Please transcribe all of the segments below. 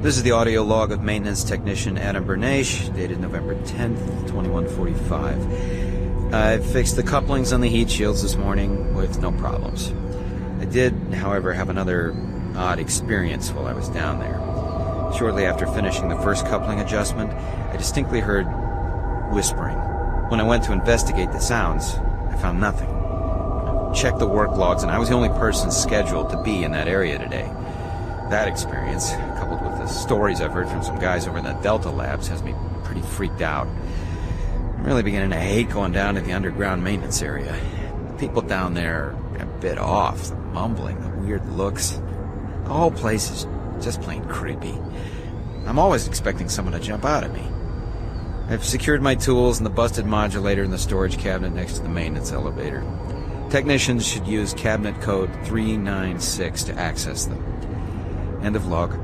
This is the audio log of maintenance technician Adam Bernache, dated November 10th, 2145. I fixed the couplings on the heat shields this morning with no problems. I did, however, have another odd experience while I was down there. Shortly after finishing the first coupling adjustment, I distinctly heard whispering. When I went to investigate the sounds, I found nothing. I checked the work logs, and I was the only person scheduled to be in that area today. That experience, coupled with the stories I've heard from some guys over in the Delta labs, has me pretty freaked out. I'm really beginning to hate going down to the underground maintenance area. The people down there are a bit off. The mumbling, the weird looks. The whole place is just plain creepy. I'm always expecting someone to jump out at me. I've secured my tools and the busted modulator in the storage cabinet next to the maintenance elevator. Technicians should use cabinet code 396 to access them. End of log.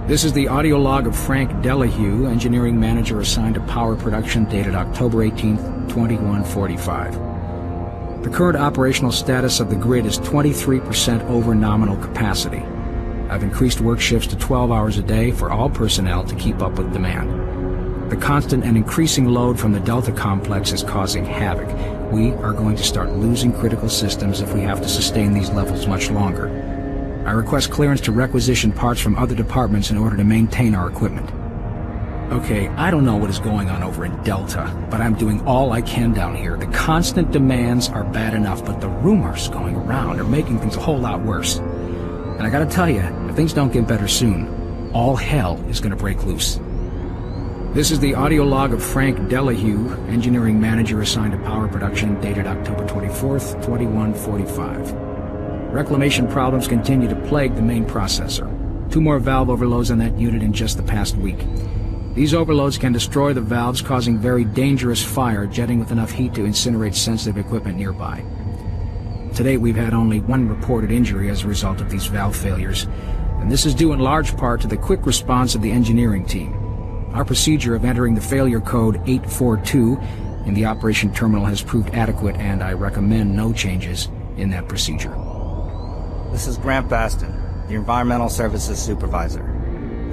This is the audio log of Frank Delahue, engineering manager assigned to power production, dated October 18th, 2145. The current operational status of the grid is 23% over nominal capacity. I've increased work shifts to 12 hours a day for all personnel to keep up with demand. The constant and increasing load from the Delta complex is causing havoc. We are going to start losing critical systems if we have to sustain these levels much longer. I request clearance to requisition parts from other departments in order to maintain our equipment. Okay, I don't know what is going on over in Delta, but I'm doing all I can down here. The constant demands are bad enough, but the rumors going around are making things a whole lot worse. And I gotta tell you, if things don't get better soon, all hell is gonna break loose. This is the audio log of Frank Delahue, engineering manager assigned to power production, dated October 24th, 2145. Reclamation problems continue to plague the main processor. 2 more valve overloads on that unit in just the past week. These overloads can destroy the valves, causing very dangerous fire, jetting with enough heat to incinerate sensitive equipment nearby. To date, we've had only 1 reported injury as a result of these valve failures, and this is due in large part to the quick response of the engineering team. Our procedure of entering the failure code 842 in the operation terminal has proved adequate, and I recommend no changes in that procedure. This is Grant Baston, the Environmental Services Supervisor.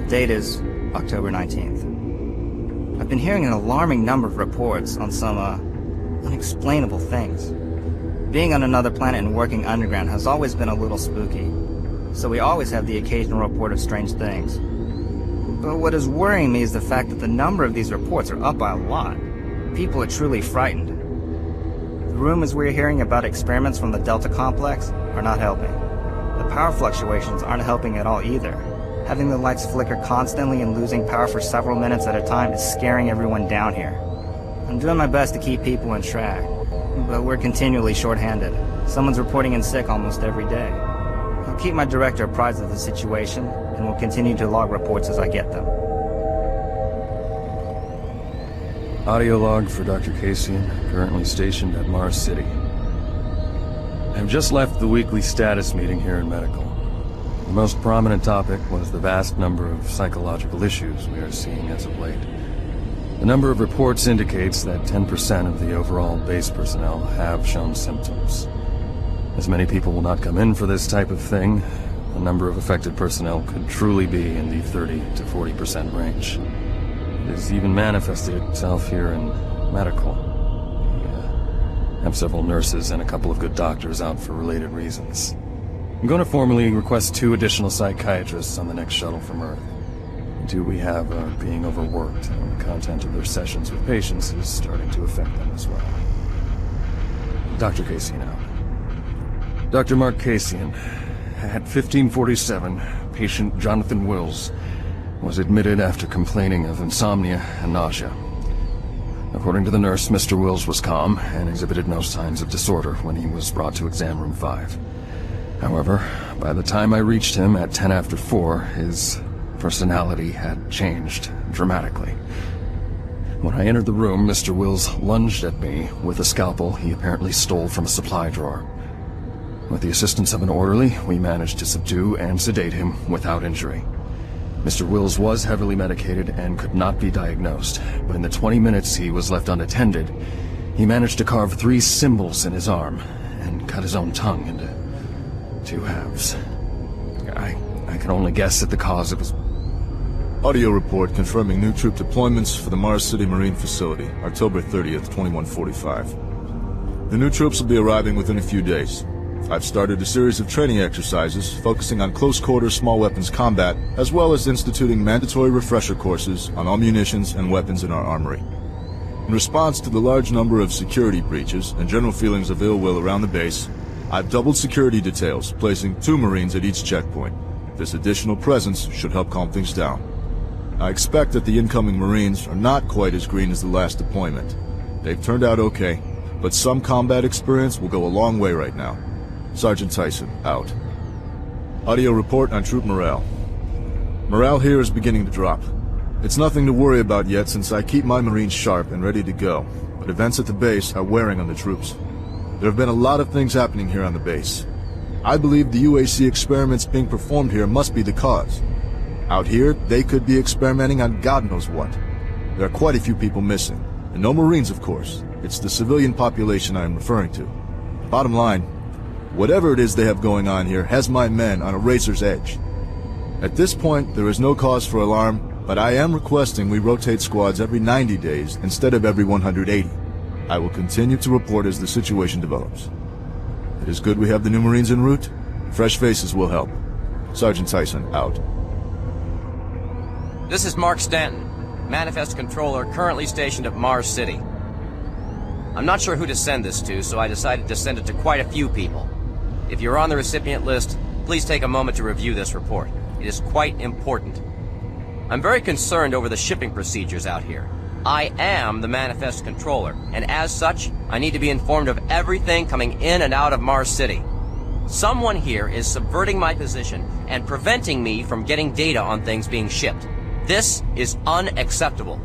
The date is October 19th. I've been hearing an alarming number of reports on some, unexplainable things. Being on another planet and working underground has always been a little spooky, so we always have the occasional report of strange things. But what is worrying me is the fact that the number of these reports are up by a lot. People are truly frightened. The rumors we're hearing about experiments from the Delta complex are not helping. The power fluctuations aren't helping at all either. Having the lights flicker constantly and losing power for several minutes at a time is scaring everyone down here. I'm doing my best to keep people on track, but we're continually short-handed. Someone's reporting in sick almost every day. I'll keep my director apprised of the situation, and will continue to log reports as I get them. Audio log for Dr. Kasian, currently stationed at Mars City. I've just left the weekly status meeting here in medical. The most prominent topic was the vast number of psychological issues we are seeing as of late. The number of reports indicates that 10% of the overall base personnel have shown symptoms. As many people will not come in for this type of thing, the number of affected personnel could truly be in the 30 to 40% range. It has even manifested itself here in medical. We have several nurses and a couple of good doctors out for related reasons. I'm going to formally request 2 additional psychiatrists on the next shuttle from Earth. The 2 we have are being overworked, and the content of their sessions with patients is starting to affect them as well. Dr. Kasian out. Dr. Mark Kasian, at 1547, patient Jonathan Wills was admitted after complaining of insomnia and nausea. According to the nurse, Mr. Wills was calm and exhibited no signs of disorder when he was brought to exam room 5. However, by the time I reached him at 10 after 4, his personality had changed dramatically. When I entered the room, Mr. Wills lunged at me with a scalpel he apparently stole from a supply drawer. With the assistance of an orderly, we managed to subdue and sedate him without injury. Mr. Wills was heavily medicated and could not be diagnosed, but in the 20 minutes he was left unattended, he managed to carve 3 symbols in his arm and cut his own tongue into 2 halves. I I can only guess at the cause of his... Audio report confirming new troop deployments for the Mars City Marine Facility, October 30th, 2145. The new troops will be arriving within a few days. I've started a series of training exercises focusing on close-quarter small weapons combat, as well as instituting mandatory refresher courses on all munitions and weapons in our armory. In response to the large number of security breaches and general feelings of ill will around the base, I've doubled security details, placing 2 Marines at each checkpoint. This additional presence should help calm things down. I expect that the incoming Marines are not quite as green as the last deployment. They've turned out okay, but some combat experience will go a long way right now. Sergeant Tyson, out. Audio report on troop morale. Morale here is beginning to drop. It's nothing to worry about yet since I keep my Marines sharp and ready to go, but events at the base are wearing on the troops. There have been a lot of things happening here on the base. I believe the UAC experiments being performed here must be the cause. Out here, they could be experimenting on God knows what. There are quite a few people missing, and no Marines, of course. It's the civilian population I am referring to. Bottom line, whatever it is they have going on here has my men on a razor's edge. At this point, there is no cause for alarm, but I am requesting we rotate squads every 90 days instead of every 180. I will continue to report as the situation develops. It is good we have the new Marines en route. Fresh faces will help. Sergeant Tyson, out. This is Mark Stanton, Manifest Controller currently stationed at Mars City. I'm not sure who to send this to, so I decided to send it to quite a few people. If you're on the recipient list, please take a moment to review this report. It is quite important. I'm very concerned over the shipping procedures out here. I am the Manifest Controller, and as such, I need to be informed of everything coming in and out of Mars City. Someone here is subverting my position and preventing me from getting data on things being shipped. This is unacceptable.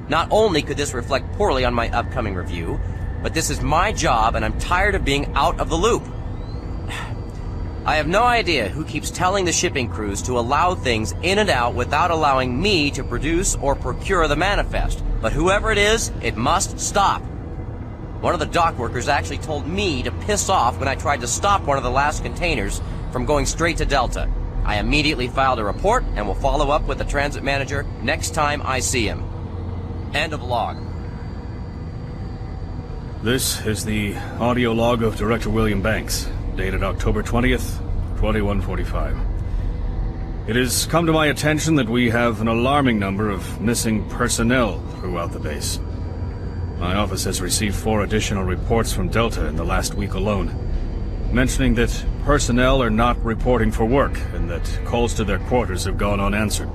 Not only could this reflect poorly on my upcoming review, but this is my job and I'm tired of being out of the loop. I have no idea who keeps telling the shipping crews to allow things in and out without allowing me to produce or procure the manifest, but whoever it is, it must stop. One of the dock workers actually told me to piss off when I tried to stop one of the last containers from going straight to Delta. I immediately filed a report and will follow up with the transit manager next time I see him. End of log. This is the audio log of Director William Banks, dated October 20th, 2145. It has come to my attention that we have an alarming number of missing personnel throughout the base. My office has received 4 additional reports from Delta in the last week alone, mentioning that personnel are not reporting for work and that calls to their quarters have gone unanswered.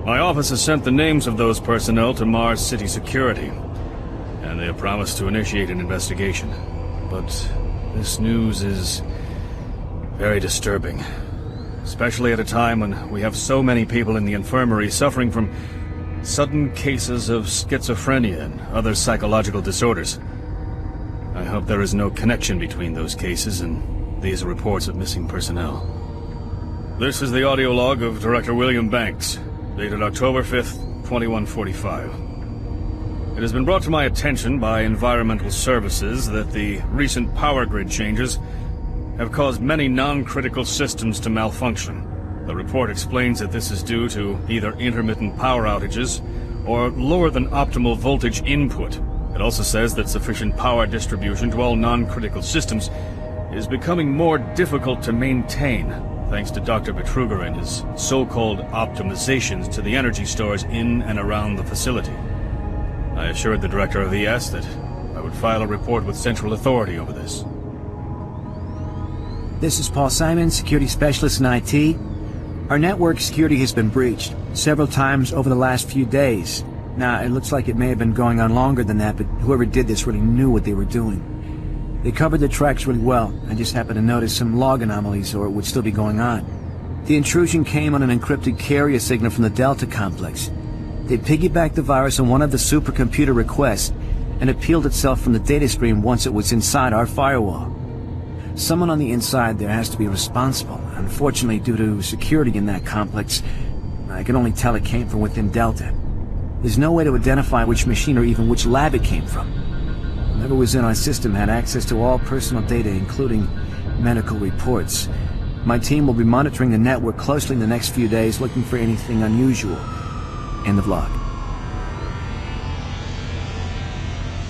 My office has sent the names of those personnel to Mars City Security, and they have promised to initiate an investigation. But this news is very disturbing, especially at a time when we have so many people in the infirmary suffering from sudden cases of schizophrenia and other psychological disorders. I hope there is no connection between those cases and these reports of missing personnel. This is the audio log of Director William Banks, dated October 5th, 2145. It has been brought to my attention by Environmental Services that the recent power grid changes have caused many non-critical systems to malfunction. The report explains that this is due to either intermittent power outages or lower than optimal voltage input. It also says that sufficient power distribution to all non-critical systems is becoming more difficult to maintain, thanks to Dr. Betruger and his so-called optimizations to the energy stores in and around the facility. I assured the Director of ES that I would file a report with Central Authority over this. This is Paul Simon, Security Specialist in IT. Our network security has been breached several times over the last few days. Now, it looks like it may have been going on longer than that, but whoever did this really knew what they were doing. They covered the tracks really well. I just happened to notice some log anomalies, or it would still be going on. The intrusion came on an encrypted carrier signal from the Delta complex. They piggybacked the virus on one of the supercomputer requests and it peeled itself from the data stream once it was inside our firewall. Someone on the inside there has to be responsible. Unfortunately, due to security in that complex, I can only tell it came from within Delta. There's no way to identify which machine or even which lab it came from. Whoever was in our system had access to all personal data, including medical reports. My team will be monitoring the network closely in the next few days, looking for anything unusual. End of log.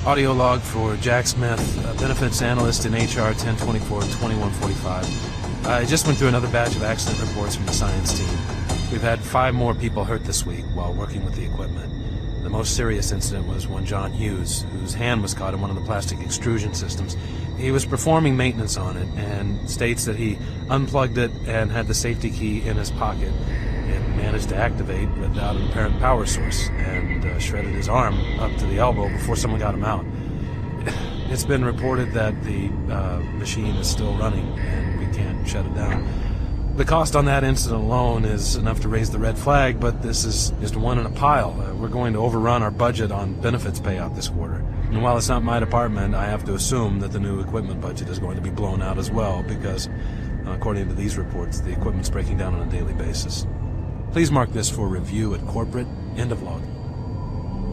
Audio log for Jack Smith, benefits analyst in HR 1024-2145. I just went through another batch of accident reports from the science team. We've had 5 more people hurt this week while working with the equipment. The most serious incident was one John Hughes, whose hand was caught in one of the plastic extrusion systems. He was performing maintenance on it and states that he unplugged it and had the safety key in his pocket. It managed to activate without an apparent power source and shredded his arm up to the elbow before someone got him out. It's been reported that the machine is still running and we can't shut it down. The cost on that incident alone is enough to raise the red flag, but this is just one in a pile. We're going to overrun our budget on benefits payout this quarter. And while it's not my department, I have to assume that the new equipment budget is going to be blown out as well, because, according to these reports, the equipment's breaking down on a daily basis. Please mark this for review at corporate. End of log.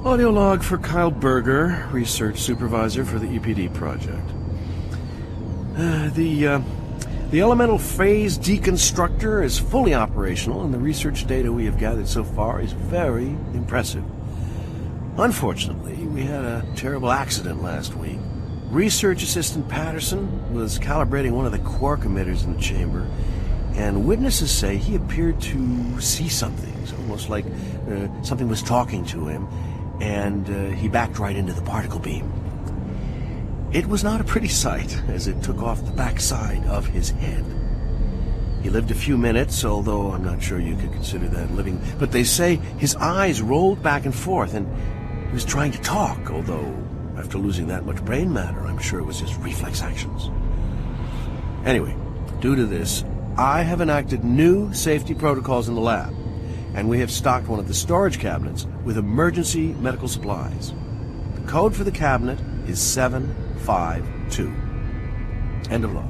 Audio log for Kyle Berger, research supervisor for the EPD project. The elemental phase deconstructor is fully operational, and the research data we have gathered so far is very impressive. Unfortunately, we had a terrible accident last week. Research assistant Patterson was calibrating one of the quark emitters in the chamber, and witnesses say he appeared to see something. It's almost like something was talking to him, and he backed right into the particle beam. It was not a pretty sight, as it took off the backside of his head. He lived a few minutes, although I'm not sure you could consider that living, but they say his eyes rolled back and forth, and he was trying to talk, although after losing that much brain matter, I'm sure it was just reflex actions. Anyway, due to this, I have enacted new safety protocols in the lab, and we have stocked one of the storage cabinets with emergency medical supplies. The code for the cabinet is 752. End of log.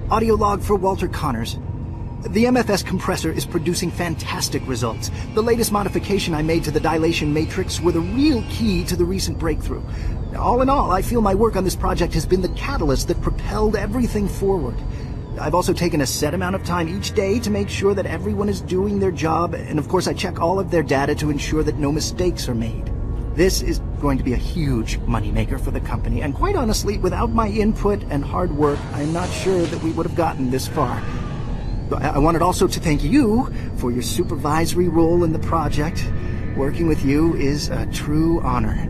Audio log for Walter Connors. The MFS compressor is producing fantastic results. The latest modification I made to the dilation matrix were the real key to the recent breakthrough. All in all, I feel my work on this project has been the catalyst that propelled everything forward. I've also taken a set amount of time each day to make sure that everyone is doing their job, and of course I check all of their data to ensure that no mistakes are made. This is going to be a huge moneymaker for the company, and quite honestly, without my input and hard work, I'm not sure that we would have gotten this far. I wanted also to thank you for your supervisory role in the project. Working with you is a true honor.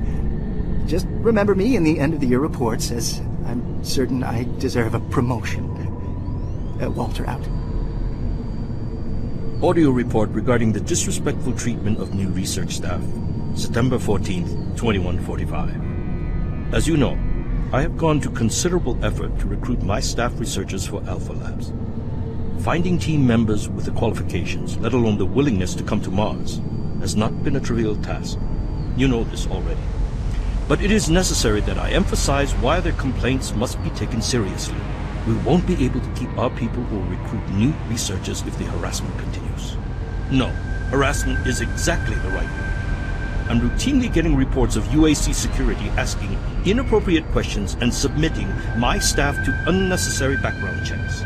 Just remember me in the end-of-the-year reports, as I'm certain I deserve a promotion. Walter out. Audio report regarding the disrespectful treatment of new research staff. September 14th, 2145. As you know, I have gone to considerable effort to recruit my staff researchers for Alpha Labs. Finding team members with the qualifications, let alone the willingness to come to Mars, has not been a trivial task. You know this already. But it is necessary that I emphasize why their complaints must be taken seriously. We won't be able to keep our people or recruit new researchers if the harassment continues. No, harassment is exactly the right word. I'm routinely getting reports of UAC security asking inappropriate questions and submitting my staff to unnecessary background checks.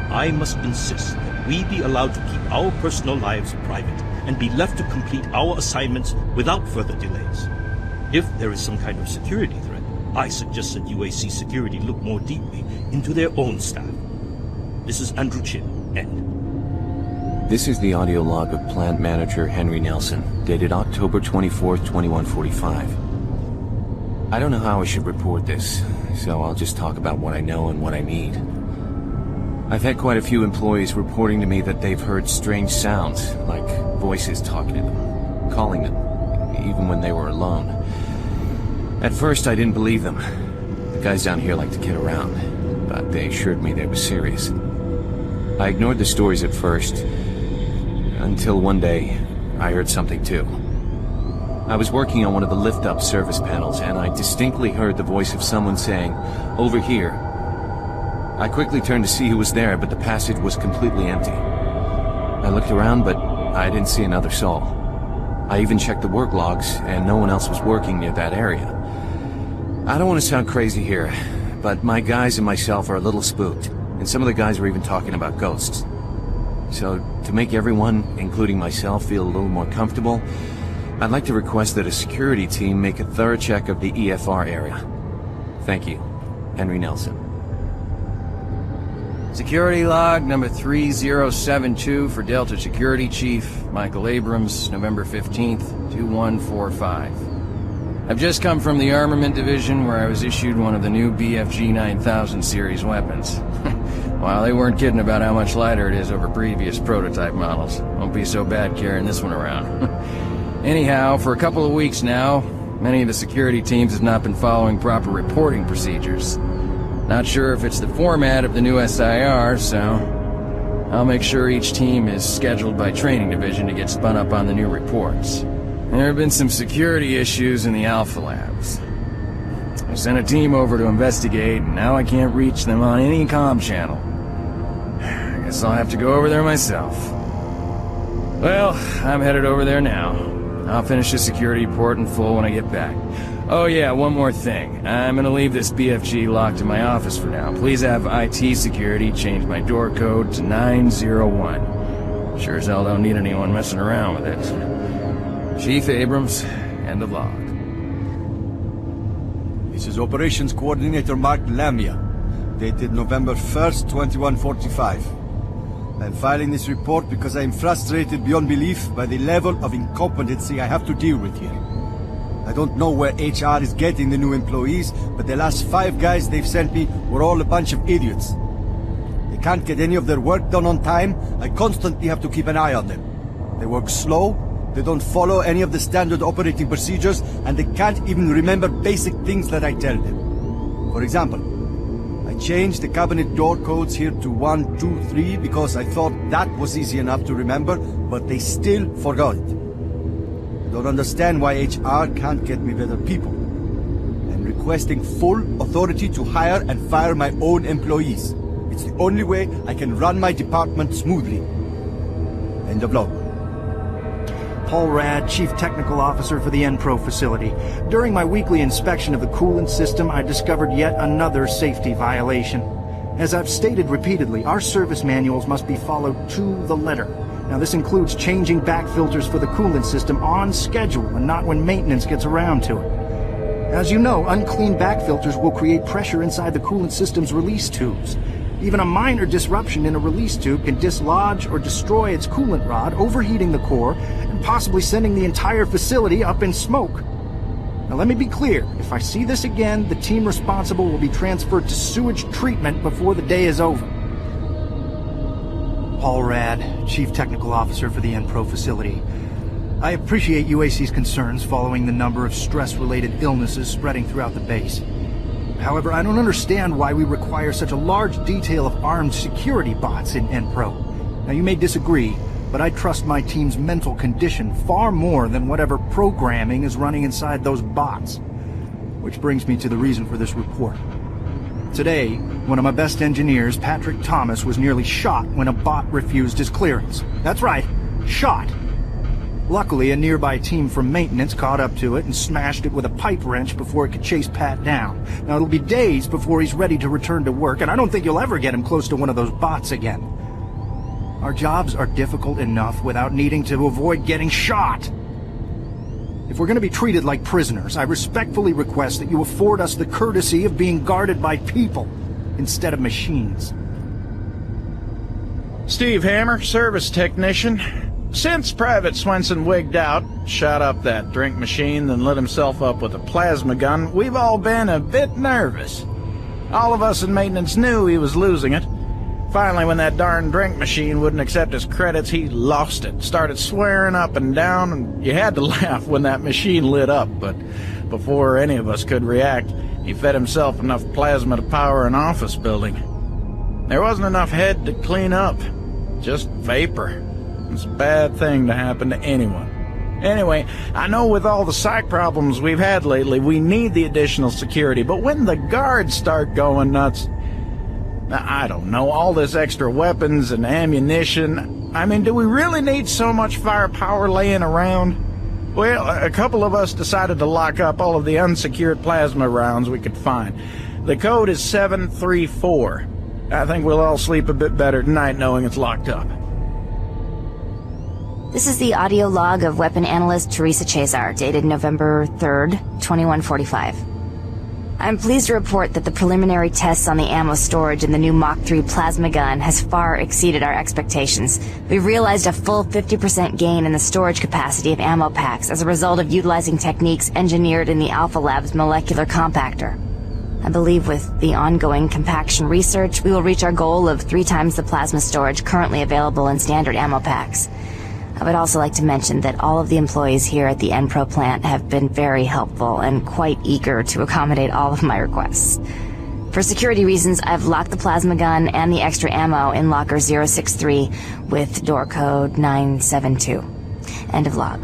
I must insist that we be allowed to keep our personal lives private and be left to complete our assignments without further delays. If there is some kind of security threat, I suggest that UAC security look more deeply into their own staff. This is Andrew Chin, end. This is the audio log of Plant Manager Henry Nelson, dated October 24th, 2145. I don't know how I should report this, so I'll just talk about what I know and what I need. I've had quite a few employees reporting to me that they've heard strange sounds, like voices talking to them, calling them, even when they were alone. At first, I didn't believe them. The guys down here like to kid around, but they assured me they were serious. I ignored the stories at first, until one day, I heard something too. I was working on one of the lift-up service panels, and I distinctly heard the voice of someone saying, "Over here." I quickly turned to see who was there, but the passage was completely empty. I looked around, but I didn't see another soul. I even checked the work logs, and no one else was working near that area. I don't want to sound crazy here, but my guys and myself are a little spooked. and some of the guys were even talking about ghosts. So, to make everyone, including myself, feel a little more comfortable, I'd like to request that a security team make a thorough check of the EFR area. Thank you. Henry Nelson. Security log number 3072 for Delta Security Chief Michael Abrams, November 15th, 2145. I've just come from the Armament Division where I was issued one of the new BFG 9000 series weapons. Well, they weren't kidding about how much lighter it is over previous prototype models. Won't be so bad carrying this one around. Anyhow, for a couple of weeks now, many of the security teams have not been following proper reporting procedures. Not sure if it's the format of the new SIR, so I'll make sure each team is scheduled by Training Division to get spun up on the new reports. There have been some security issues in the Alpha Labs. I sent a team over to investigate, and now I can't reach them on any comm channel. I guess I'll have to go over there myself. Well, I'm headed over there now. I'll finish the security report in full when I get back. Oh yeah, one more thing. I'm gonna leave this BFG locked in my office for now. Please have IT security change my door code to 901. Sure as hell don't need anyone messing around with it. Chief Abrams, end of log. This is Operations Coordinator Mark Lamia, dated November 1st, 2145. I'm filing this report because I am frustrated beyond belief by the level of incompetency I have to deal with here. I don't know where HR is getting the new employees, but the last 5 guys they've sent me were all a bunch of idiots. They can't get any of their work done on time. I constantly have to keep an eye on them. They work slow, they don't follow any of the standard operating procedures, and they can't even remember basic things that I tell them. For example, I changed the cabinet door codes here to 1, 2, 3 because I thought that was easy enough to remember, but they still forgot it. I don't understand why HR can't get me better people. I'm requesting full authority to hire and fire my own employees. It's the only way I can run my department smoothly. End of log. Paul Rad, Chief Technical Officer for the Enpro facility. During my weekly inspection of the coolant system, I discovered yet another safety violation. As I've stated repeatedly, our service manuals must be followed to the letter. Now, this includes changing back filters for the coolant system on schedule and not when maintenance gets around to it. As you know, unclean back filters will create pressure inside the coolant system's release tubes. Even a minor disruption in a release tube can dislodge or destroy its coolant rod, overheating the core, and possibly sending the entire facility up in smoke. Now, let me be clear. If I see this again, the team responsible will be transferred to sewage treatment before the day is over. Paul Rad, Chief Technical Officer for the Enpro facility. I appreciate UAC's concerns following the number of stress-related illnesses spreading throughout the base. However, I don't understand why we require such a large detail of armed security bots in Enpro. Now, you may disagree, but I trust my team's mental condition far more than whatever programming is running inside those bots. Which brings me to the reason for this report. Today, one of my best engineers, Patrick Thomas, was nearly shot when a bot refused his clearance. That's right, shot. Luckily, a nearby team from maintenance caught up to it and smashed it with a pipe wrench before it could chase Pat down. Now, it'll be days before he's ready to return to work, and I don't think you'll ever get him close to one of those bots again. Our jobs are difficult enough without needing to avoid getting shot. If we're going to be treated like prisoners, I respectfully request that you afford us the courtesy of being guarded by people instead of machines. Steve Hammer, service technician. Since Private Swenson wigged out, shot up that drink machine, then lit himself up with a plasma gun, we've all been a bit nervous. All of us in maintenance knew he was losing it. Finally, when that darn drink machine wouldn't accept his credits, he lost it, started swearing up and down, and you had to laugh when that machine lit up, but before any of us could react, he fed himself enough plasma to power an office building. There wasn't enough head to clean up, just vapor. It's a bad thing to happen to anyone. Anyway, I know with all the psych problems we've had lately, we need the additional security, but when the guards start going nuts, I don't know, all this extra weapons and ammunition, I mean, do we really need so much firepower laying around? Well, a couple of us decided to lock up all of the unsecured plasma rounds we could find. The code is 734. I think we'll all sleep a bit better tonight knowing it's locked up. This is the audio log of weapon analyst Teresa Chazar, dated November 3rd, 2145. I'm pleased to report that the preliminary tests on the ammo storage in the new Mach 3 plasma gun has far exceeded our expectations. We've realized a full 50% gain in the storage capacity of ammo packs as a result of utilizing techniques engineered in the Alpha Lab's molecular compactor. I believe with the ongoing compaction research, we will reach our goal of 3 times the plasma storage currently available in standard ammo packs. I would also like to mention that all of the employees here at the Enpro plant have been very helpful and quite eager to accommodate all of my requests. For security reasons, I've locked the plasma gun and the extra ammo in locker 063 with door code 972. End of log.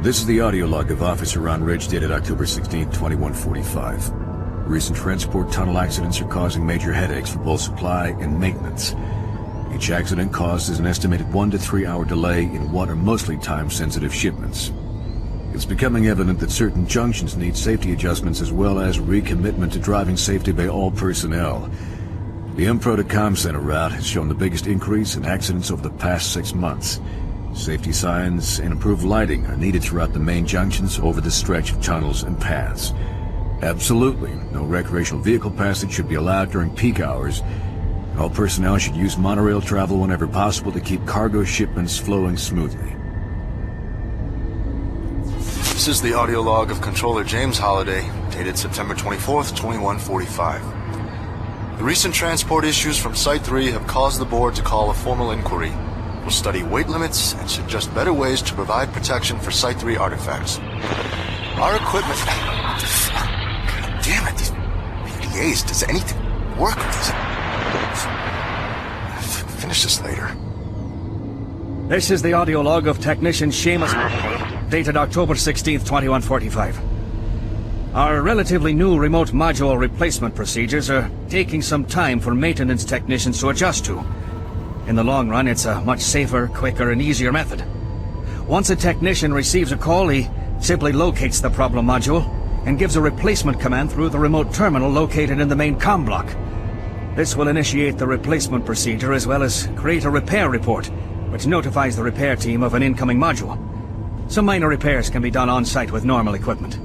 This is the audio log of Officer Ron Ridge, dated October 16, 2145. Recent transport tunnel accidents are causing major headaches for both supply and maintenance. Each accident causes an estimated 1 to 3 hour delay in what are mostly time-sensitive shipments. It's becoming evident that certain junctions need safety adjustments as well as recommitment to driving safety by all personnel. The Enpro to Com Center route has shown the biggest increase in accidents over the past 6 months. Safety signs and improved lighting are needed throughout the main junctions over the stretch of tunnels and paths. Absolutely, no recreational vehicle passage should be allowed during peak hours. All personnel should use monorail travel whenever possible to keep cargo shipments flowing smoothly. This is the audio log of Controller James Holliday, dated September 24th, 2145. The recent transport issues from Site 3 have caused the board to call a formal inquiry. We'll study weight limits and suggest better ways to provide protection for Site 3 artifacts. Our equipment... God damn it, these PDAs, does anything work with these? Finish this later. This is the audio log of Technician Seamus, dated October 16th, 2145. Our relatively new remote module replacement procedures are taking some time for maintenance technicians to adjust to. In the long run, it's a much safer, quicker, and easier method. Once a technician receives a call, he simply locates the problem module and gives a replacement command through the remote terminal located in the main comm block. This will initiate the replacement procedure as well as create a repair report, which notifies the repair team of an incoming module. Some minor repairs can be done on-site with normal equipment.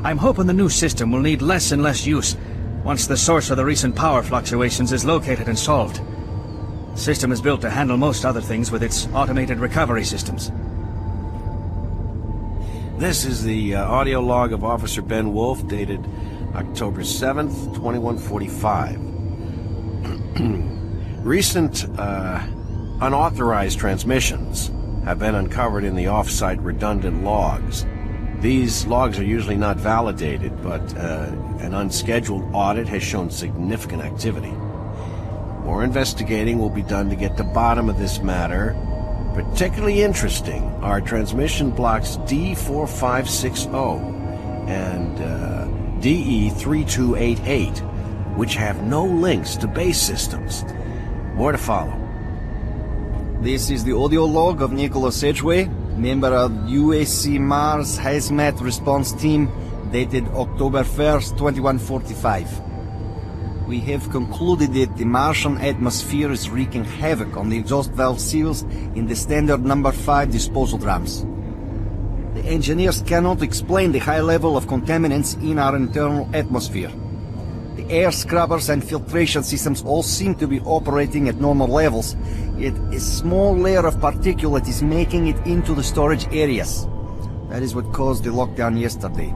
I'm hoping the new system will need less and less use once the source of the recent power fluctuations is located and solved. The system is built to handle most other things with its automated recovery systems. This is the audio log of Officer Ben Wolf, dated October 7th, 2145. Recent unauthorized transmissions have been uncovered in the off-site redundant logs. These logs are usually not validated, but an unscheduled audit has shown significant activity. More investigating will be done to get to the bottom of this matter. Particularly interesting are transmission blocks D4560 and DE3288, which have no links to base systems. More to follow. This is the audio log of Nicholas Edgway, member of UAC Mars Hazmat Response Team, dated October 1st, 2145. We have concluded that the Martian atmosphere is wreaking havoc on the exhaust valve seals in the standard number 5 disposal drums. The engineers cannot explain the high level of contaminants in our internal atmosphere. The air scrubbers and filtration systems all seem to be operating at normal levels, yet a small layer of particulate is making it into the storage areas. That is what caused the lockdown yesterday.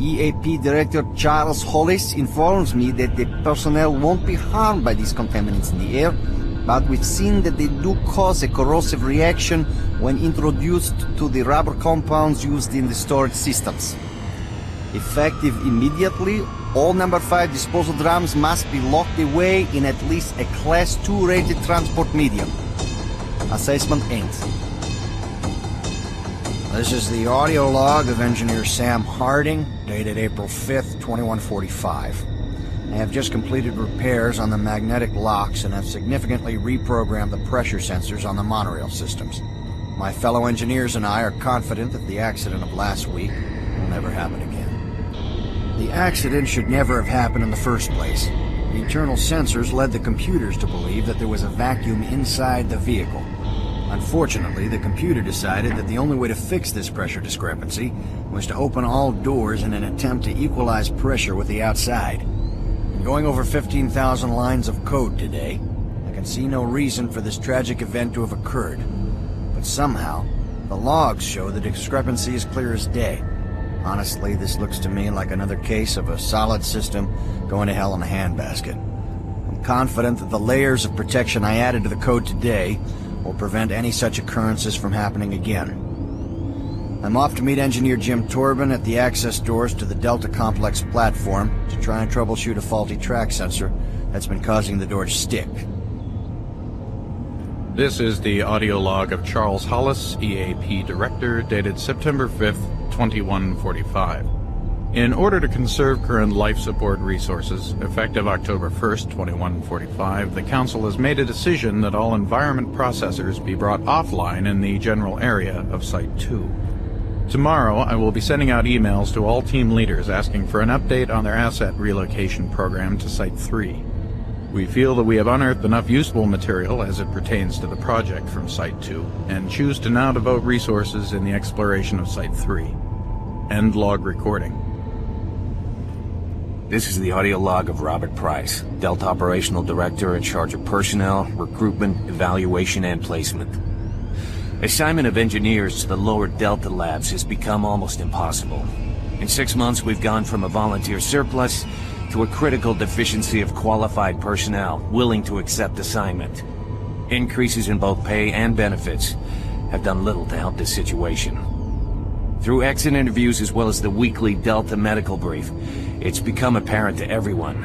EAP Director Charles Hollis informs me that the personnel won't be harmed by these contaminants in the air, but we've seen that they do cause a corrosive reaction when introduced to the rubber compounds used in the storage systems. Effective immediately, all number 5 disposal drums must be locked away in at least a Class 2 rated transport medium. Assessment ends. This is the audio log of Engineer Sam Harding, dated April 5th, 2145. I have just completed repairs on the magnetic locks and have significantly reprogrammed the pressure sensors on the monorail systems. My fellow engineers and I are confident that the accident of last week will never happen again. The accident should never have happened in the first place. The internal sensors led the computers to believe that there was a vacuum inside the vehicle. Unfortunately, the computer decided that the only way to fix this pressure discrepancy was to open all doors in an attempt to equalize pressure with the outside. In going over 15,000 lines of code today, I can see no reason for this tragic event to have occurred. But somehow, the logs show the discrepancy is clear as day. Honestly, this looks to me like another case of a solid system going to hell in a handbasket. I'm confident that the layers of protection I added to the code today will prevent any such occurrences from happening again. I'm off to meet Engineer Jim Torben at the access doors to the Delta Complex platform to try and troubleshoot a faulty track sensor that's been causing the door to stick. This is the audio log of Charles Hollis, EAP Director, dated September 5th, 2145. In order to conserve current life support resources, effective October 1st, 2145, the Council has made a decision that all environment processors be brought offline in the general area of Site 2. Tomorrow, I will be sending out emails to all team leaders asking for an update on their asset relocation program to Site 3. We feel that we have unearthed enough useful material as it pertains to the project from Site 2, and choose to now devote resources in the exploration of Site 3. End log recording. This is the audio log of Robert Price, Delta Operational Director in charge of personnel, recruitment, evaluation, and placement. Assignment of engineers to the lower Delta labs has become almost impossible. In 6 months, we've gone from a volunteer surplus to a critical deficiency of qualified personnel willing to accept assignment. Increases in both pay and benefits have done little to help this situation. Through exit interviews as well as the weekly Delta medical brief, it's become apparent to everyone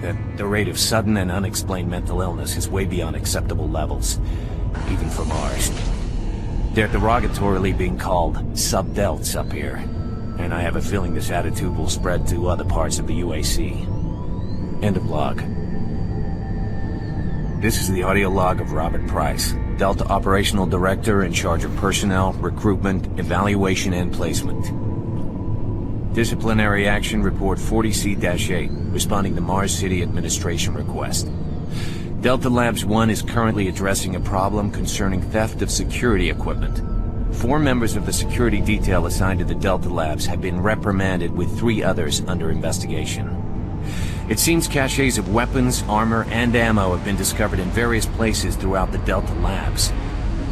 that the rate of sudden and unexplained mental illness is way beyond acceptable levels, even from ours. They're derogatorily being called sub-delts up here, and I have a feeling this attitude will spread to other parts of the UAC. End of log. This is the audio log of Robert Price, Delta Operational Director in charge of personnel, recruitment, evaluation, and placement. Disciplinary Action Report 40C-8, responding to Mars City Administration request. Delta Labs 1 is currently addressing a problem concerning theft of security equipment. 4 members of the security detail assigned to the Delta Labs have been reprimanded, with 3 others under investigation. It seems caches of weapons, armor, and ammo have been discovered in various places throughout the Delta Labs.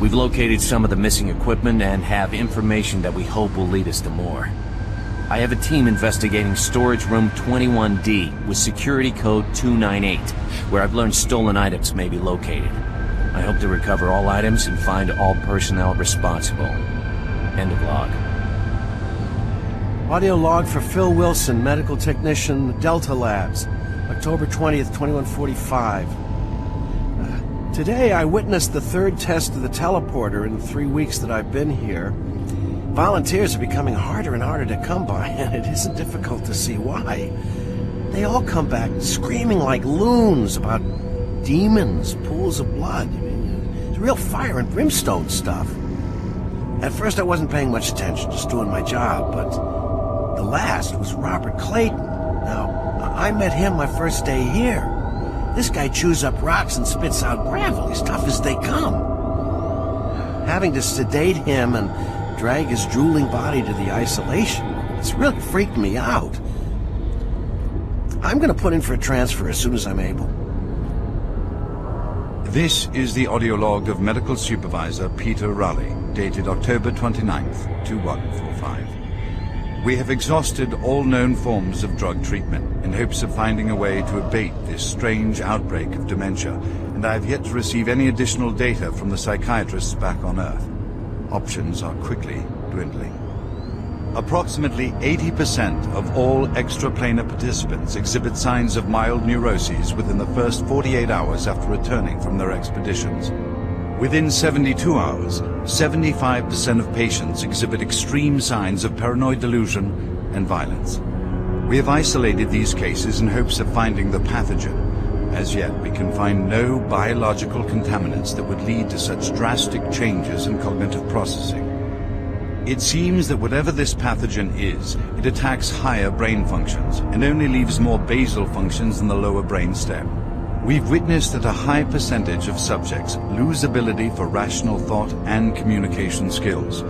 We've located some of the missing equipment and have information that we hope will lead us to more. I have a team investigating storage room 21D with security code 298, where I've learned stolen items may be located. I hope to recover all items and find all personnel responsible. End of log. Audio log for Phil Wilson, medical technician, Delta Labs, October 20th, 2145. Today I witnessed the 3rd test of the teleporter in the 3 weeks that I've been here. Volunteers are becoming harder and harder to come by, and it isn't difficult to see why. They all come back screaming like loons about demons, pools of blood. I mean, it's real fire and brimstone stuff. At first I wasn't paying much attention, just doing my job, but the last was Robert Clayton. Now, I met him my first day here. This guy chews up rocks and spits out gravel. He's tough as they come. Having to sedate him and drag his drooling body to the isolation room, it's really freaked me out. I'm gonna put in for a transfer as soon as I'm able. This is the audio log of Medical Supervisor Peter Raleigh, dated October 29th, 2145. We have exhausted all known forms of drug treatment in hopes of finding a way to abate this strange outbreak of dementia, and I have yet to receive any additional data from the psychiatrists back on Earth. Options are quickly dwindling. Approximately 80% of all extraplanar participants exhibit signs of mild neuroses within the first 48 hours after returning from their expeditions. Within 72 hours, 75% of patients exhibit extreme signs of paranoid delusion and violence. We have isolated these cases in hopes of finding the pathogen. As yet, we can find no biological contaminants that would lead to such drastic changes in cognitive processing. It seems that whatever this pathogen is, it attacks higher brain functions and only leaves more basal functions in the lower brain stem. We've witnessed that a high percentage of subjects lose ability for rational thought and communication skills,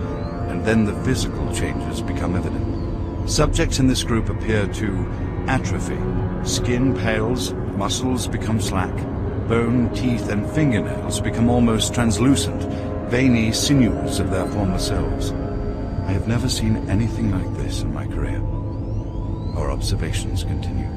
and then the physical changes become evident. Subjects in this group appear to atrophy. Skin pales, muscles become slack, bone, teeth, and fingernails become almost translucent, veiny sinews of their former selves. I have never seen anything like this in my career. Our observations continue.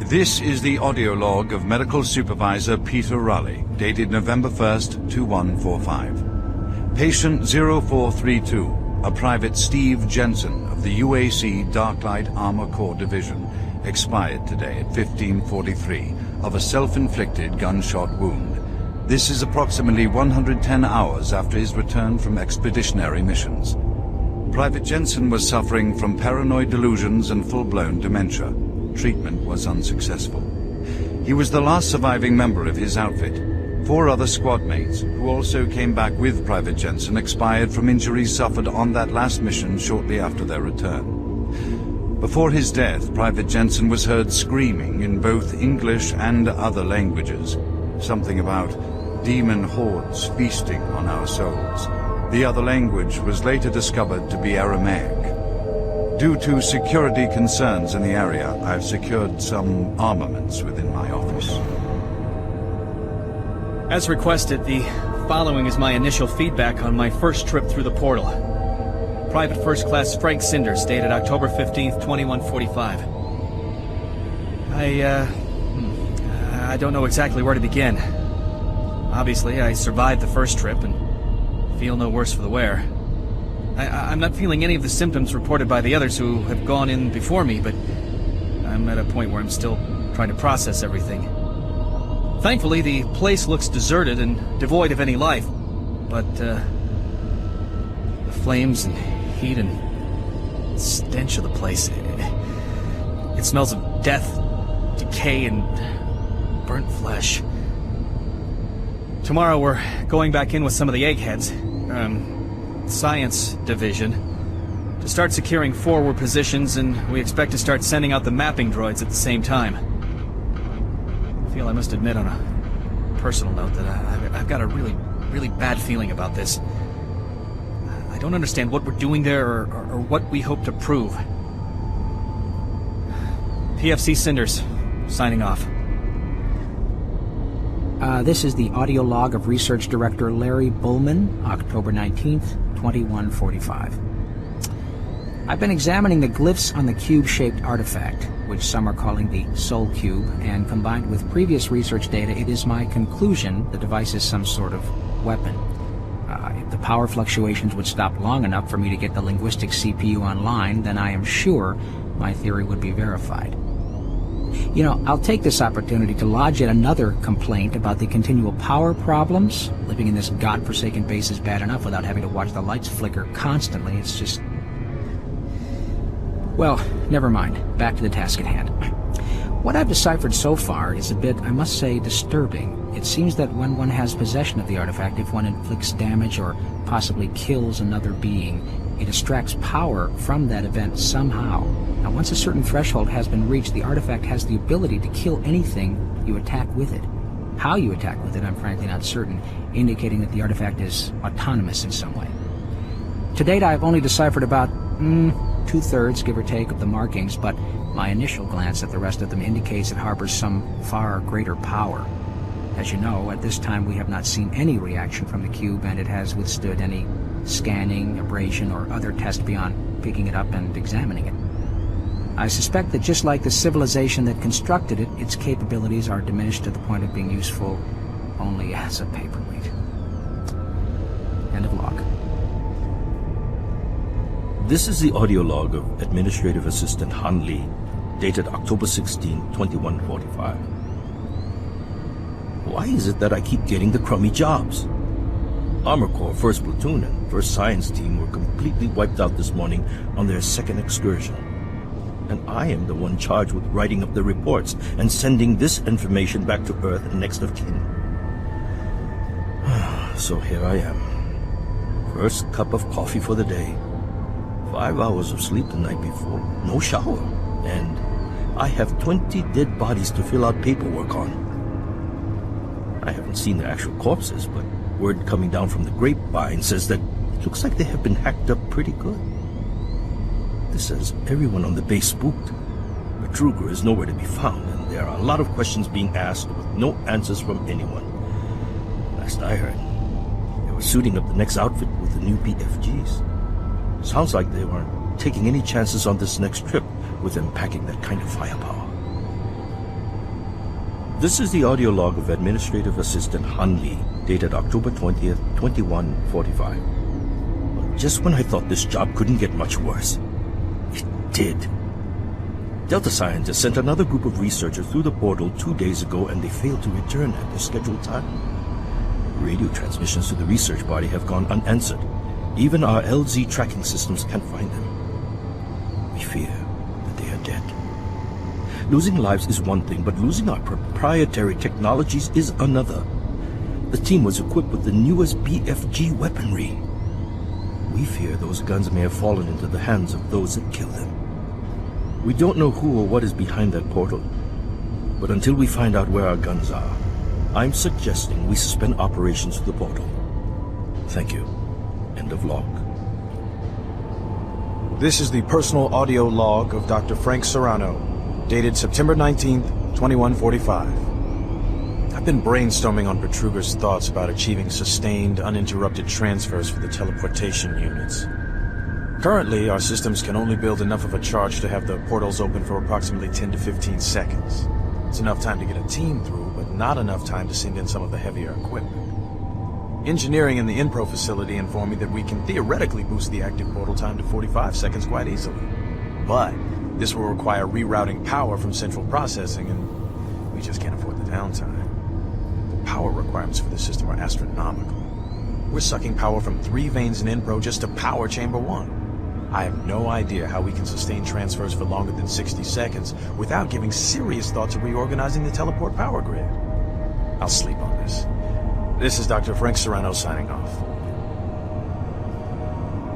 This is the audio log of Medical Supervisor Peter Raleigh, dated November 1st, 2145. Patient 0432, a Private Steve Jensen of the UAC Darklight Armor Corps Division, expired today at 15:43 of a self-inflicted gunshot wound. This is approximately 110 hours after his return from expeditionary missions. Private Jensen was suffering from paranoid delusions and full-blown dementia. Treatment was unsuccessful. He was the last surviving member of his outfit. 4 other squad mates, who also came back with Private Jensen, expired from injuries suffered on that last mission shortly after their return. Before his death, Private Jensen was heard screaming in both English and other languages, something about demon hordes feasting on our souls. The other language was later discovered to be Aramaic. Due to security concerns in the area, I've secured some armaments within my office. As requested, the following is my initial feedback on my first trip through the portal. Private First Class Frank Sinders, dated October 15th, 2145. I don't know exactly where to begin. Obviously, I survived the first trip and feel no worse for the wear. I'm not feeling any of the symptoms reported by the others who have gone in before me, but I'm at a point where I'm still trying to process everything. Thankfully, the place looks deserted and devoid of any life, but the flames and heat and stench of the place, it smells of death, decay, and burnt flesh. Tomorrow we're going back in with some of the eggheads, Science Division, to start securing forward positions, and we expect to start sending out the mapping droids at the same time. I feel I must admit on a personal note that I've got a really bad feeling about this. I don't understand what we're doing there or what we hope to prove. PFC Cinders, signing off. This is the audio log of Research Director Larry Bullman, October 19th, 2145. I've been examining the glyphs on the cube-shaped artifact, which some are calling the Soul Cube, and combined with previous research data, it is my conclusion the device is some sort of weapon. If the power fluctuations would stop long enough for me to get the linguistic CPU online, then I am sure my theory would be verified. You know, I'll take this opportunity to lodge yet another complaint about the continual power problems. Living in this godforsaken base is bad enough without having to watch the lights flicker constantly. It's just... Well, never mind. Back to the task at hand. What I've deciphered so far is a bit, I must say, disturbing. It seems that when one has possession of the artifact, if one inflicts damage or possibly kills another being, it extracts power from that event somehow. Now, once a certain threshold has been reached, the artifact has the ability to kill anything you attack with it. How you attack with it, I'm frankly not certain, indicating that the artifact is autonomous in some way. To date, I've only deciphered about 2/3, give or take, of the markings, but my initial glance at the rest of them indicates it harbors some far greater power. As you know, at this time we have not seen any reaction from the cube, and it has withstood any scanning, abrasion, or other test beyond picking it up and examining it. I suspect that just like the civilization that constructed it, its capabilities are diminished to the point of being useful only as a paperweight. End of log. This is the audio log of Administrative Assistant Han Lee, dated October 16, 2145. Why is it that I keep getting the crummy jobs? Armor Corps 1st Platoon and 1st Science Team were completely wiped out this morning on their second excursion. And I am the one charged with writing up the reports and sending this information back to Earth and next of kin. So here I am, First cup of coffee for the day. 5 hours of sleep the night before. No shower. And I have 20 dead bodies to fill out paperwork on. I haven't seen the actual corpses, but word coming down from the grapevine says that it looks like they have been hacked up pretty good. This has everyone on the base spooked. Betruger is nowhere to be found, and there are a lot of questions being asked with no answers from anyone. Last I heard, they were suiting up the next outfit with the new BFGs. Sounds like they weren't taking any chances on this next trip with them packing that kind of firepower. This is the audio log of Administrative Assistant Han Lee, dated October 20th, 2145. Just when I thought this job couldn't get much worse, it did. Delta scientists sent another group of researchers through the portal 2 days ago, and they failed to return at their scheduled time. Radio transmissions to the research body have gone unanswered. Even our LZ tracking systems can't find them. We fear that they are dead. Losing lives is one thing, but losing our proprietary technologies is another. The team was equipped with the newest BFG weaponry. We fear those guns may have fallen into the hands of those that killed them. We don't know who or what is behind that portal, but until we find out where our guns are, I'm suggesting we suspend operations to the portal. Thank you. End of log. This is the personal audio log of Dr. Frank Serrano, dated September 19th, 2145. I've been brainstorming on Betruger's thoughts about achieving sustained, uninterrupted transfers for the teleportation units. Currently, our systems can only build enough of a charge to have the portals open for approximately 10 to 15 seconds. It's enough time to get a team through, but not enough time to send in some of the heavier equipment. Engineering in the Inpro facility informed me that we can theoretically boost the active portal time to 45 seconds quite easily. But this will require rerouting power from central processing, and we just can't afford the downtime. The power requirements for the system are astronomical. We're sucking power from 3 veins in Inpro just to power Chamber 1. I have no idea how we can sustain transfers for longer than 60 seconds without giving serious thought to reorganizing the teleport power grid. I'll sleep on this. This is Dr. Frank Serrano signing off.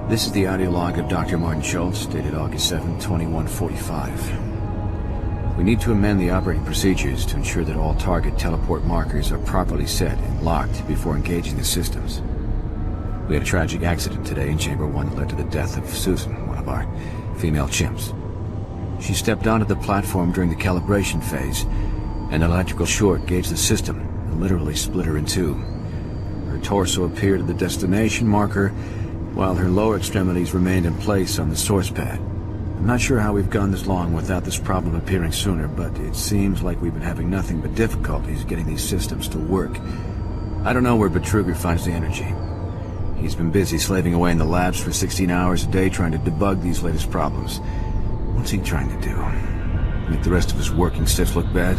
This is the audio log of Dr. Martin Schultz, dated August 7, 2145. We need to amend the operating procedures to ensure that all target teleport markers are properly set and locked before engaging the systems. We had a tragic accident today in Chamber 1 that led to the death of Susan, one of our female chimps. She stepped onto the platform during the calibration phase, and an electrical short gauged the system and literally split her in two. Her torso appeared at the destination marker, while her lower extremities remained in place on the source pad. I'm not sure how we've gone this long without this problem appearing sooner, but it seems like we've been having nothing but difficulties getting these systems to work. I don't know where Betruger finds the energy. He's been busy slaving away in the labs for 16 hours a day trying to debug these latest problems. What's he trying to do? Make the rest of his working stiffs look bad?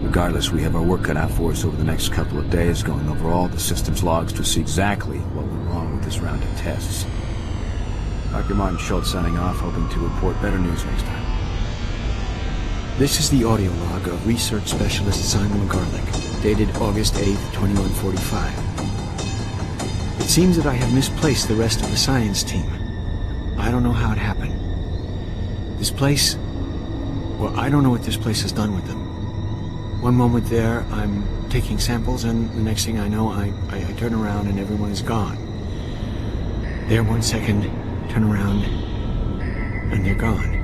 Regardless, we have our work cut out for us over the next couple of days, going over all the systems logs to see exactly what went wrong with this round of tests. Dr. Martin Schultz signing off, hoping to report better news next time. This is the audio log of Research Specialist Simon Garlick, dated August 8th, 2145. It seems that I have misplaced the rest of the science team. I don't know how it happened. This place... well, I don't know what this place has done with them. One moment there, I'm taking samples, and the next thing I know, I turn around and everyone is gone. There 1 second, turn around, and they're gone.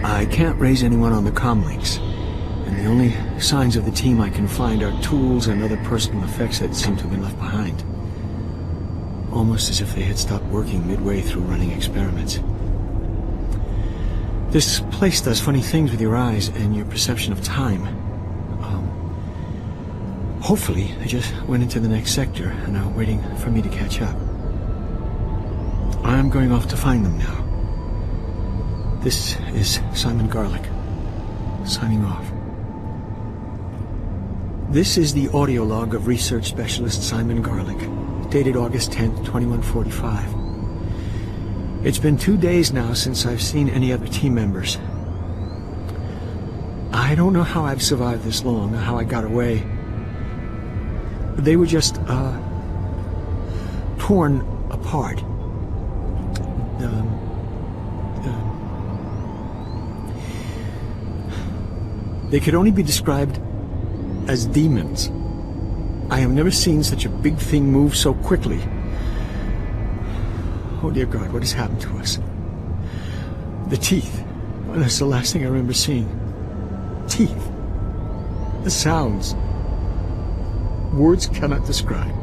I can't raise anyone on the comm links, and the only signs of the team I can find are tools and other personal effects that seem to have been left behind. Almost as if they had stopped working midway through running experiments. This place does funny things with your eyes and your perception of time. Hopefully, they just went into the next sector and are waiting for me to catch up. I'm going off to find them now. This is Simon Garlick, signing off. This is the audio log of Research Specialist Simon Garlick, dated August 10th, 2145. It's been 2 days now since I've seen any other team members. I don't know how I've survived this long, how I got away. They were just, torn apart. They could only be described as demons. I have never seen such a big thing move so quickly. Oh dear God, what has happened to us? The teeth. Oh, that's the last thing I remember seeing. Teeth. The sounds. Words cannot describe.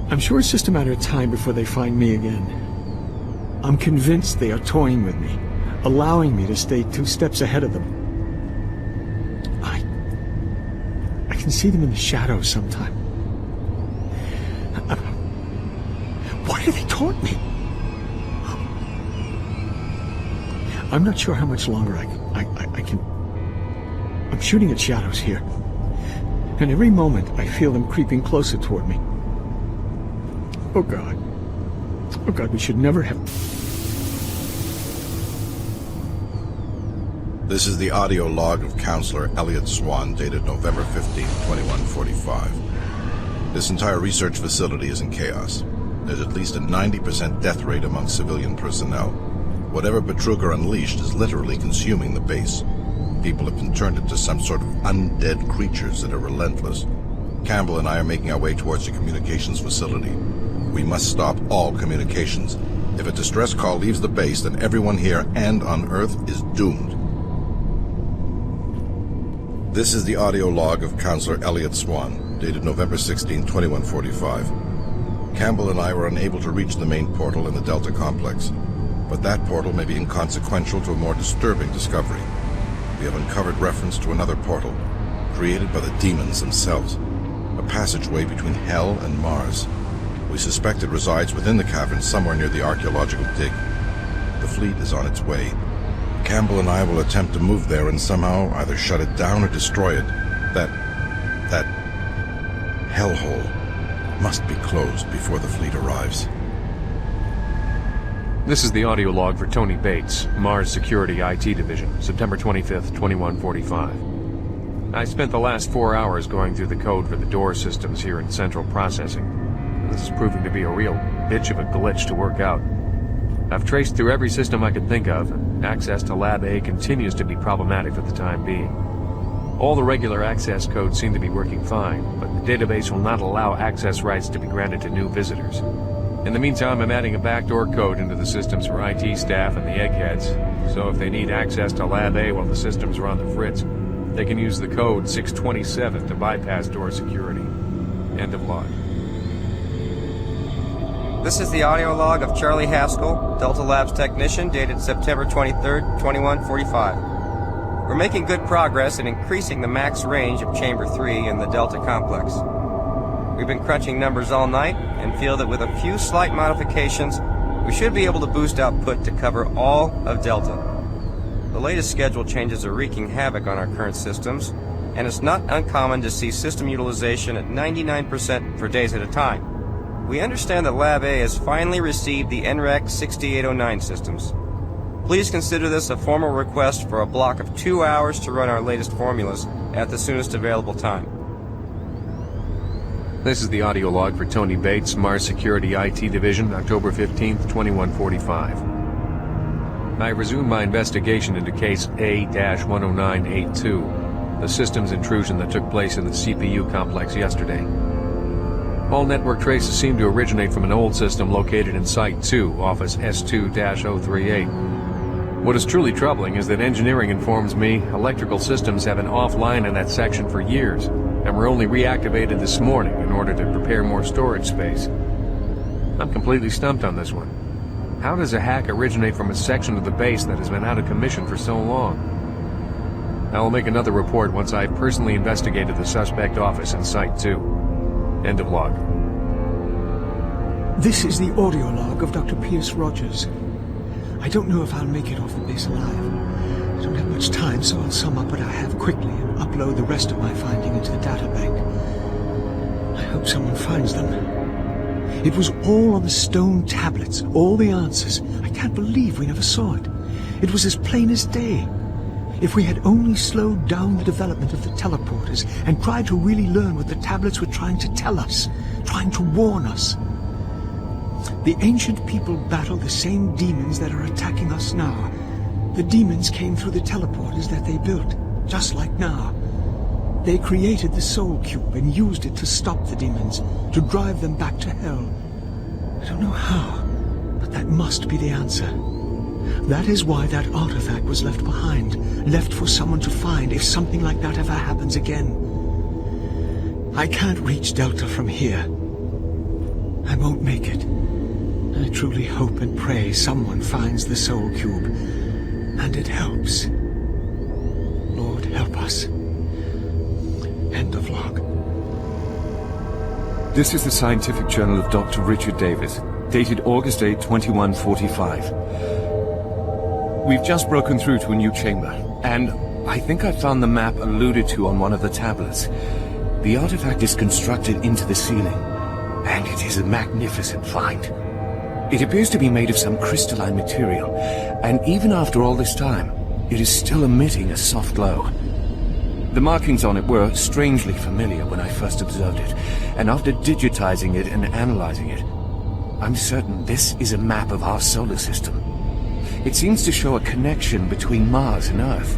I'm sure it's just a matter of time before they find me again. I'm convinced they are toying with me, allowing me to stay 2 steps ahead of them. I can see them in the shadows sometime. Why do they taunt me? I'm not sure how much longer I can... I'm shooting at shadows here. And every moment I feel them creeping closer toward me. Oh God. Oh God, we should never have... This is the audio log of Counselor Elliot Swan, dated November 15, 2145. This entire research facility is in chaos. There's at least a 90% death rate among civilian personnel. Whatever Betruger unleashed is literally consuming the base. People have been turned into some sort of undead creatures that are relentless. Campbell and I are making our way towards the communications facility. We must stop all communications. If a distress call leaves the base, then everyone here and on Earth is doomed. This is the audio log of Counselor Elliot Swan, dated November 16, 2145. Campbell and I were unable to reach the main portal in the Delta Complex, but that portal may be inconsequential to a more disturbing discovery. We have uncovered reference to another portal, created by the demons themselves, a passageway between Hell and Mars. We suspect it resides within the cavern somewhere near the archaeological dig. The fleet is on its way. Campbell and I will attempt to move there and somehow either shut it down or destroy it. That hellhole must be closed before the fleet arrives. This is the audio log for Tony Bates, Mars Security IT Division, September 25th, 2145. I spent the last 4 hours going through the code for the door systems here in Central Processing. This is proving to be a real bitch of a glitch to work out. I've traced through every system I could think of, and access to Lab A continues to be problematic for the time being. All the regular access codes seem to be working fine, but the database will not allow access rights to be granted to new visitors. In the meantime, I'm adding a backdoor code into the systems for IT staff and the eggheads, so if they need access to Lab A while the systems are on the fritz, they can use the code 627 to bypass door security. End of log. This is the audio log of Charlie Haskell, Delta Labs technician, dated September 23rd, 2145. We're making good progress in increasing the max range of Chamber 3 in the Delta complex. We've been crunching numbers all night and feel that with a few slight modifications, we should be able to boost output to cover all of Delta. The latest schedule changes are wreaking havoc on our current systems, and it's not uncommon to see system utilization at 99% for days at a time. We understand that Lab A has finally received the NREC 6809 systems. Please consider this a formal request for a block of 2 hours to run our latest formulas at the soonest available time. This is the audio log for Tony Bates, Mars Security IT Division, October 15th, 2145. I resumed my investigation into case A-10982, the systems intrusion that took place in the CPU complex yesterday. All network traces seem to originate from an old system located in Site 2, Office S2-038. What is truly troubling is that engineering informs me electrical systems have been offline in that section for years, and were only reactivated this morning in order to prepare more storage space. I'm completely stumped on this one. How does a hack originate from a section of the base that has been out of commission for so long? I will make another report once I've personally investigated the suspect office in Site 2. End of log. This is the audio log of Dr. Pierce Rogers. I don't know if I'll make it off the base alive. I don't have much time, so I'll sum up what I have quickly and upload the rest of my finding into the data bank. I hope someone finds them. It was all on the stone tablets, all the answers. I can't believe we never saw it. It was as plain as day. If we had only slowed down the development of the teleporters and tried to really learn what the tablets were trying to tell us, trying to warn us. The ancient people battle the same demons that are attacking us now. The demons came through the teleporters that they built, just like now. They created the Soul Cube and used it to stop the demons, to drive them back to hell. I don't know how, but that must be the answer. That is why that artifact was left behind, left for someone to find if something like that ever happens again. I can't reach Delta from here. I won't make it. I truly hope and pray someone finds the Soul Cube, and it helps. Lord, help us. End of log. This is the Scientific Journal of Dr. Richard Davis, dated August 8, 2145. We've just broken through to a new chamber, and I think I found the map alluded to on one of the tablets. The artifact is constructed into the ceiling, and it is a magnificent find. It appears to be made of some crystalline material, and even after all this time, it is still emitting a soft glow. The markings on it were strangely familiar when I first observed it, and after digitizing it and analyzing it, I'm certain this is a map of our solar system. It seems to show a connection between Mars and Earth.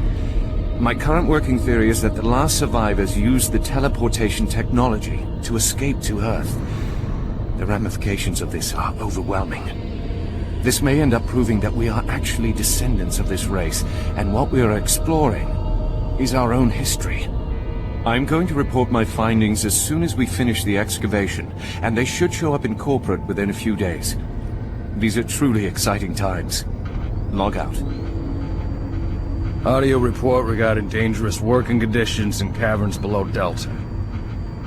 My current working theory is that the last survivors used the teleportation technology to escape to Earth. The ramifications of this are overwhelming. This may end up proving that we are actually descendants of this race, and what we are exploring is our own history. I'm going to report my findings as soon as we finish the excavation, and they should show up in corporate within a few days. These are truly exciting times. Log out. Audio report regarding dangerous working conditions in caverns below Delta.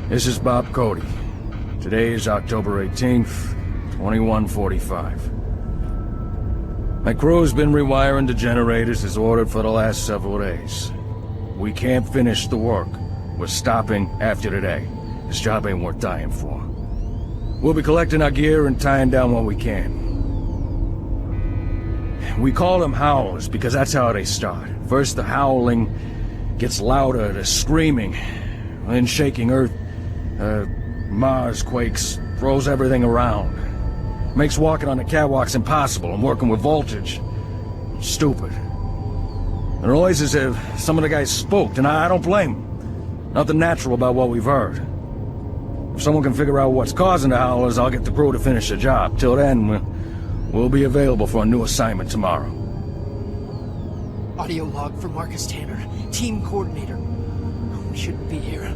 This is Bob Cody. Today is October 18th, 2145. My crew's been rewiring the generators as ordered for the last several days. We can't finish the work. We're stopping after today. This job ain't worth dying for. We'll be collecting our gear and tying down what we can. We call them howlers because that's how they start. First the howling gets louder, the screaming, then shaking Earth. Mars quakes, throws everything around. Makes walking on the catwalks impossible and working with voltage stupid. The noise is as if some of the guys spooked, and I don't blame them. Nothing natural about what we've heard. If someone can figure out what's causing the howlers, I'll get the crew to finish the job. Till then, we'll be available for a new assignment tomorrow. Audio log for Marcus Tanner, team coordinator. We shouldn't be here.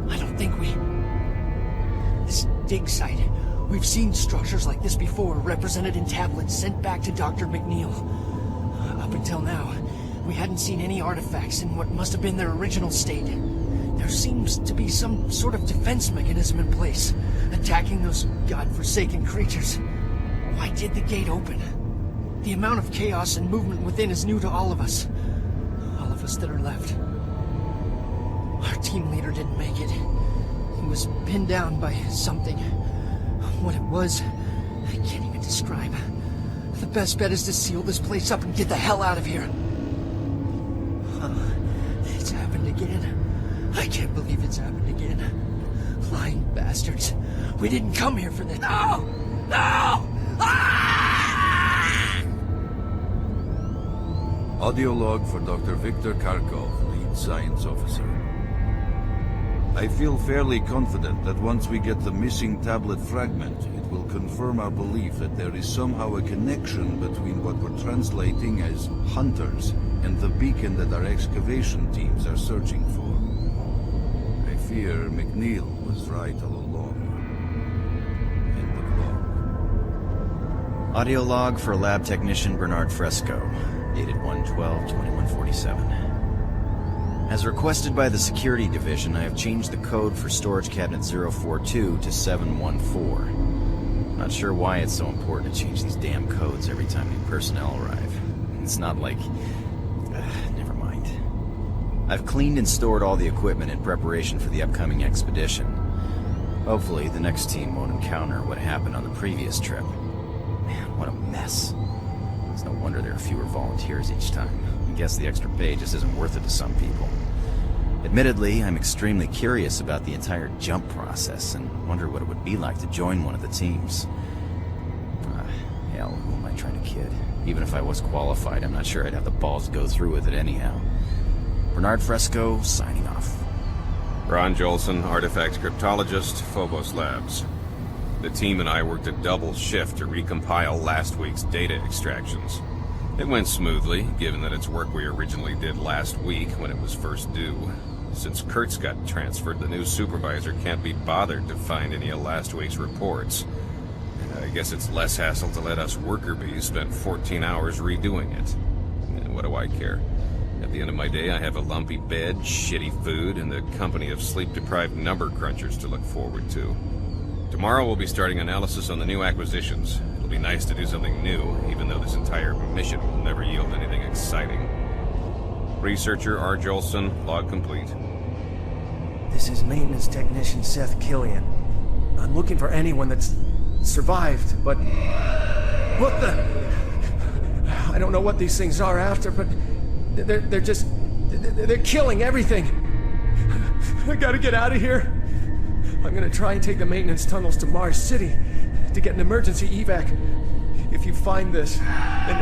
I don't think we... This dig site. We've seen structures like this before, represented in tablets sent back to Dr. McNeil. Up until now, we hadn't seen any artifacts in what must have been their original state. There seems to be some sort of defense mechanism in place, attacking those godforsaken creatures. Why did the gate open? The amount of chaos and movement within is new to all of us. All of us that are left. Our team leader didn't make it. He was pinned down by something. What it was, I can't even describe. The best bet is to seal this place up and get the hell out of here. It's happened again. I can't believe it's happened again. Lying bastards. We didn't come here for this. No! No! Ah! Audio log for Dr. Viktor Kharkov, lead science officer. I feel fairly confident that once we get the missing tablet fragment, it will confirm our belief that there is somehow a connection between what we're translating as hunters and the beacon that our excavation teams are searching for. I fear McNeil was right all along. End of log. Audio log for lab technician Bernard Fresco, dated 1/12/2147. As requested by the Security Division, I have changed the code for storage cabinet 042 to 714. Not sure why it's so important to change these damn codes every time new personnel arrive. It's not like... never mind. I've cleaned and stored all the equipment in preparation for the upcoming expedition. Hopefully, the next team won't encounter what happened on the previous trip. Man, what a mess. It's no wonder there are fewer volunteers each time. I guess the extra pay just isn't worth it to some people. Admittedly, I'm extremely curious about the entire jump process and wonder what it would be like to join one of the teams. hell, who am I trying to kid? Even if I was qualified, I'm not sure I'd have the balls to go through with it anyhow. Bernard Fresco, signing off. Ron Jolson, artifact cryptologist, Phobos Labs. The team and I worked a double shift to recompile last week's data extractions. It went smoothly, given that it's work we originally did last week when it was first due. Since Kurtz got transferred, the new supervisor can't be bothered to find any of last week's reports. I guess it's less hassle to let us worker bees spend 14 hours redoing it. What do I care? At the end of my day, I have a lumpy bed, shitty food, and the company of sleep-deprived number crunchers to look forward to. Tomorrow we'll be starting analysis on the new acquisitions. It'll be nice to do something new, even though this entire mission will never yield anything exciting. Researcher R. Jolson, log complete. This is maintenance technician Seth Killian. I'm looking for anyone that's survived, but... What the... I don't know what these things are after, but... They're just... They're killing everything. I gotta get out of here. I'm gonna try and take the maintenance tunnels to Mars City to get an emergency evac. If you find this, then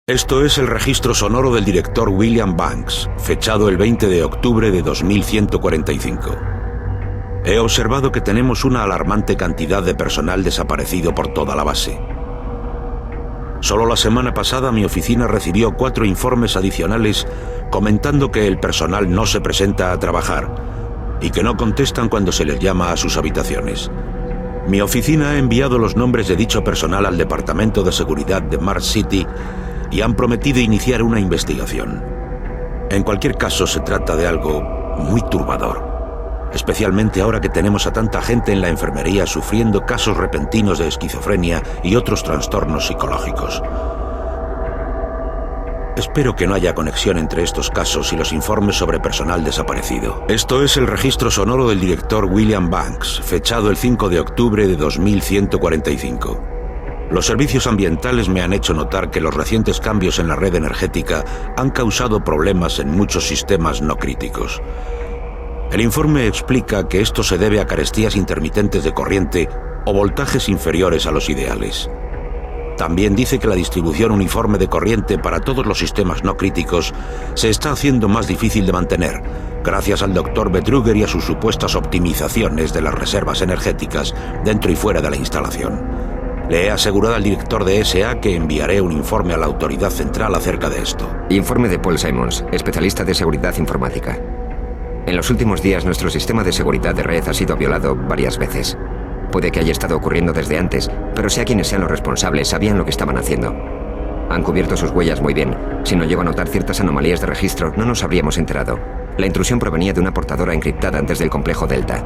Esto es el registro sonoro del director William Banks, fechado el 20 de octubre de 2145. He observado que tenemos una alarmante cantidad de personal desaparecido por toda la base. Solo la semana pasada mi oficina recibió 4 informes adicionales comentando que el personal no se presenta a trabajar y que no contestan cuando se les llama a sus habitaciones. Mi oficina ha enviado los nombres de dicho personal al Departamento de Seguridad de Mars City y han prometido iniciar una investigación. En cualquier caso, se trata de algo muy turbador, especialmente ahora que tenemos a tanta gente en la enfermería sufriendo casos repentinos de esquizofrenia y otros trastornos psicológicos. Espero que no haya conexión entre estos casos y los informes sobre personal desaparecido. Esto es el registro sonoro del director William Banks, fechado el 5 de octubre de 2145. Los servicios ambientales me han hecho notar que los recientes cambios en la red energética han causado problemas en muchos sistemas no críticos. El informe explica que esto se debe a carestías intermitentes de corriente o voltajes inferiores a los ideales. También dice que la distribución uniforme de corriente para todos los sistemas no críticos se está haciendo más difícil de mantener, gracias al Dr. Betruger y a sus supuestas optimizaciones de las reservas energéticas dentro y fuera de la instalación. Le he asegurado al director de SA que enviaré un informe a la autoridad central acerca de esto. Informe de Paul Simons, especialista de seguridad informática. En los últimos días nuestro sistema de seguridad de red ha sido violado varias veces. Puede que haya estado ocurriendo desde antes, pero sea quienes sean los responsables, sabían lo que estaban haciendo. Han cubierto sus huellas muy bien. Si no llego a notar ciertas anomalías de registro, no nos habríamos enterado. La intrusión provenía de una portadora encriptada desde el complejo Delta.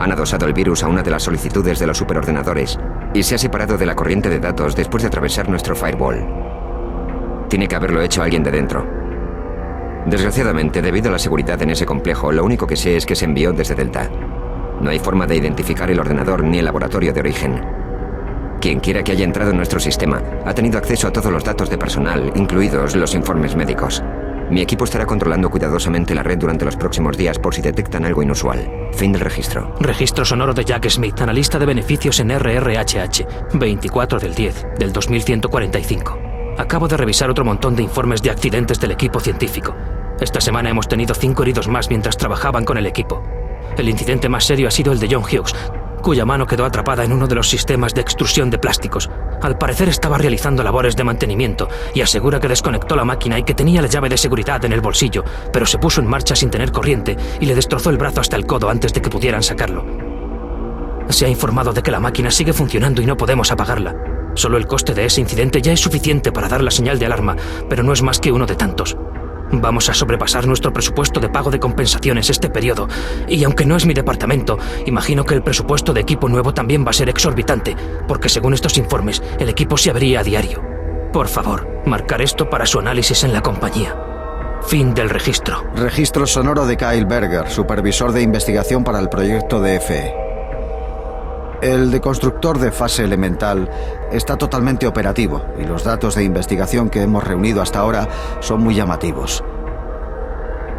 Han adosado el virus a una de las solicitudes de los superordenadores y se ha separado de la corriente de datos después de atravesar nuestro firewall. Tiene que haberlo hecho alguien de dentro. Desgraciadamente, debido a la seguridad en ese complejo, lo único que sé es que se envió desde Delta. No hay forma de identificar el ordenador ni el laboratorio de origen. Quien quiera que haya entrado en nuestro sistema ha tenido acceso a todos los datos de personal, incluidos los informes médicos. Mi equipo estará controlando cuidadosamente la red durante los próximos días por si detectan algo inusual. Fin del registro. Registro sonoro de Jack Smith, analista de beneficios en RRHH, 24 del 10, del 2145. Acabo de revisar otro montón de informes de accidentes del equipo científico. Esta semana hemos tenido 5 heridos más mientras trabajaban con el equipo. El incidente más serio ha sido el de John Hughes, cuya mano quedó atrapada en uno de los sistemas de extrusión de plásticos. Al parecer estaba realizando labores de mantenimiento y asegura que desconectó la máquina y que tenía la llave de seguridad en el bolsillo, pero se puso en marcha sin tener corriente y le destrozó el brazo hasta el codo antes de que pudieran sacarlo. Se ha informado de que la máquina sigue funcionando y no podemos apagarla. Solo el coste de ese incidente ya es suficiente para dar la señal de alarma, pero no es más que uno de tantos. Vamos a sobrepasar nuestro presupuesto de pago de compensaciones este periodo, y aunque no es mi departamento, imagino que el presupuesto de equipo nuevo también va a ser exorbitante, porque según estos informes, el equipo se avería a diario. Por favor, marcar esto para su análisis en la compañía. Fin del registro. Registro sonoro de Kyle Berger, supervisor de investigación para el proyecto de FE. El deconstructor de fase elemental está totalmente operativo y los datos de investigación que hemos reunido hasta ahora son muy llamativos.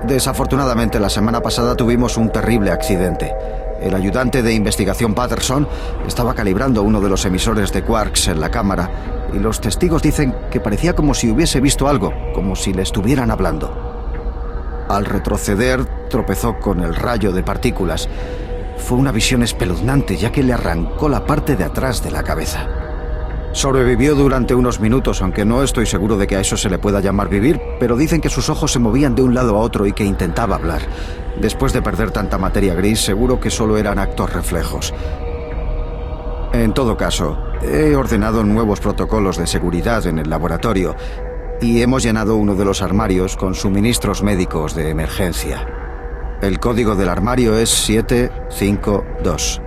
Desafortunadamente, la semana pasada tuvimos un terrible accidente. El ayudante de investigación Patterson estaba calibrando uno de los emisores de quarks en la cámara y los testigos dicen que parecía como si hubiese visto algo, como si le estuvieran hablando. Al retroceder, tropezó con el rayo de partículas. Fue una visión espeluznante, ya que le arrancó la parte de atrás de la cabeza. Sobrevivió durante unos minutos, aunque no estoy seguro de que a eso se le pueda llamar vivir, pero dicen que sus ojos se movían de un lado a otro y que intentaba hablar. Después de perder tanta materia gris, seguro que solo eran actos reflejos. En todo caso, he ordenado nuevos protocolos de seguridad en el laboratorio y hemos llenado uno de los armarios con suministros médicos de emergencia. El código del armario es 752.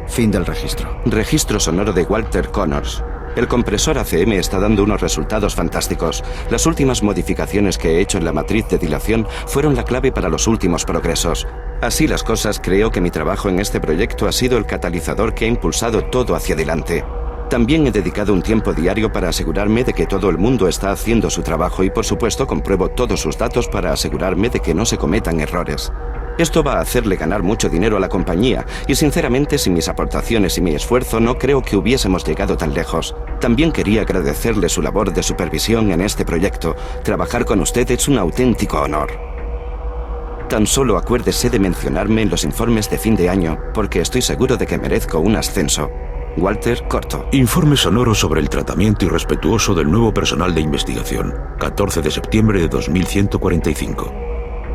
Fin del registro. Registro sonoro de Walter Connors. El compresor ACM está dando unos resultados fantásticos. Las últimas modificaciones que he hecho en la matriz de dilación fueron la clave para los últimos progresos. Así las cosas, creo que mi trabajo en este proyecto ha sido el catalizador que ha impulsado todo hacia adelante. También he dedicado un tiempo diario para asegurarme de que todo el mundo está haciendo su trabajo y, por supuesto, compruebo todos sus datos para asegurarme de que no se cometan errores. Esto va a hacerle ganar mucho dinero a la compañía y, sinceramente, sin mis aportaciones y mi esfuerzo no creo que hubiésemos llegado tan lejos. También quería agradecerle su labor de supervisión en este proyecto. Trabajar con usted es un auténtico honor. Tan solo acuérdese de mencionarme en los informes de fin de año, porque estoy seguro de que merezco un ascenso. Walter Corto. Informe sonoro sobre el tratamiento irrespetuoso del nuevo personal de investigación. 14 de septiembre de 2145.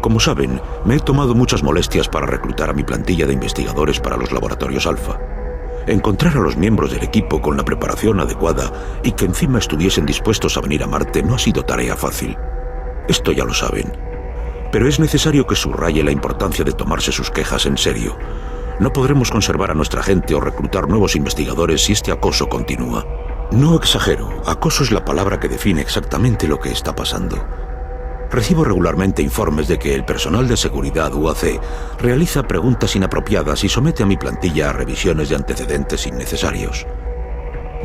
Como saben, me he tomado muchas molestias para reclutar a mi plantilla de investigadores para los laboratorios Alfa. Encontrar a los miembros del equipo con la preparación adecuada y que encima estuviesen dispuestos a venir a Marte no ha sido tarea fácil. Esto ya lo saben. Pero es necesario que subraye la importancia de tomarse sus quejas en serio. No podremos conservar a nuestra gente o reclutar nuevos investigadores si este acoso continúa. No exagero, acoso es la palabra que define exactamente lo que está pasando. Recibo regularmente informes de que el personal de seguridad UAC realiza preguntas inapropiadas y somete a mi plantilla a revisiones de antecedentes innecesarios.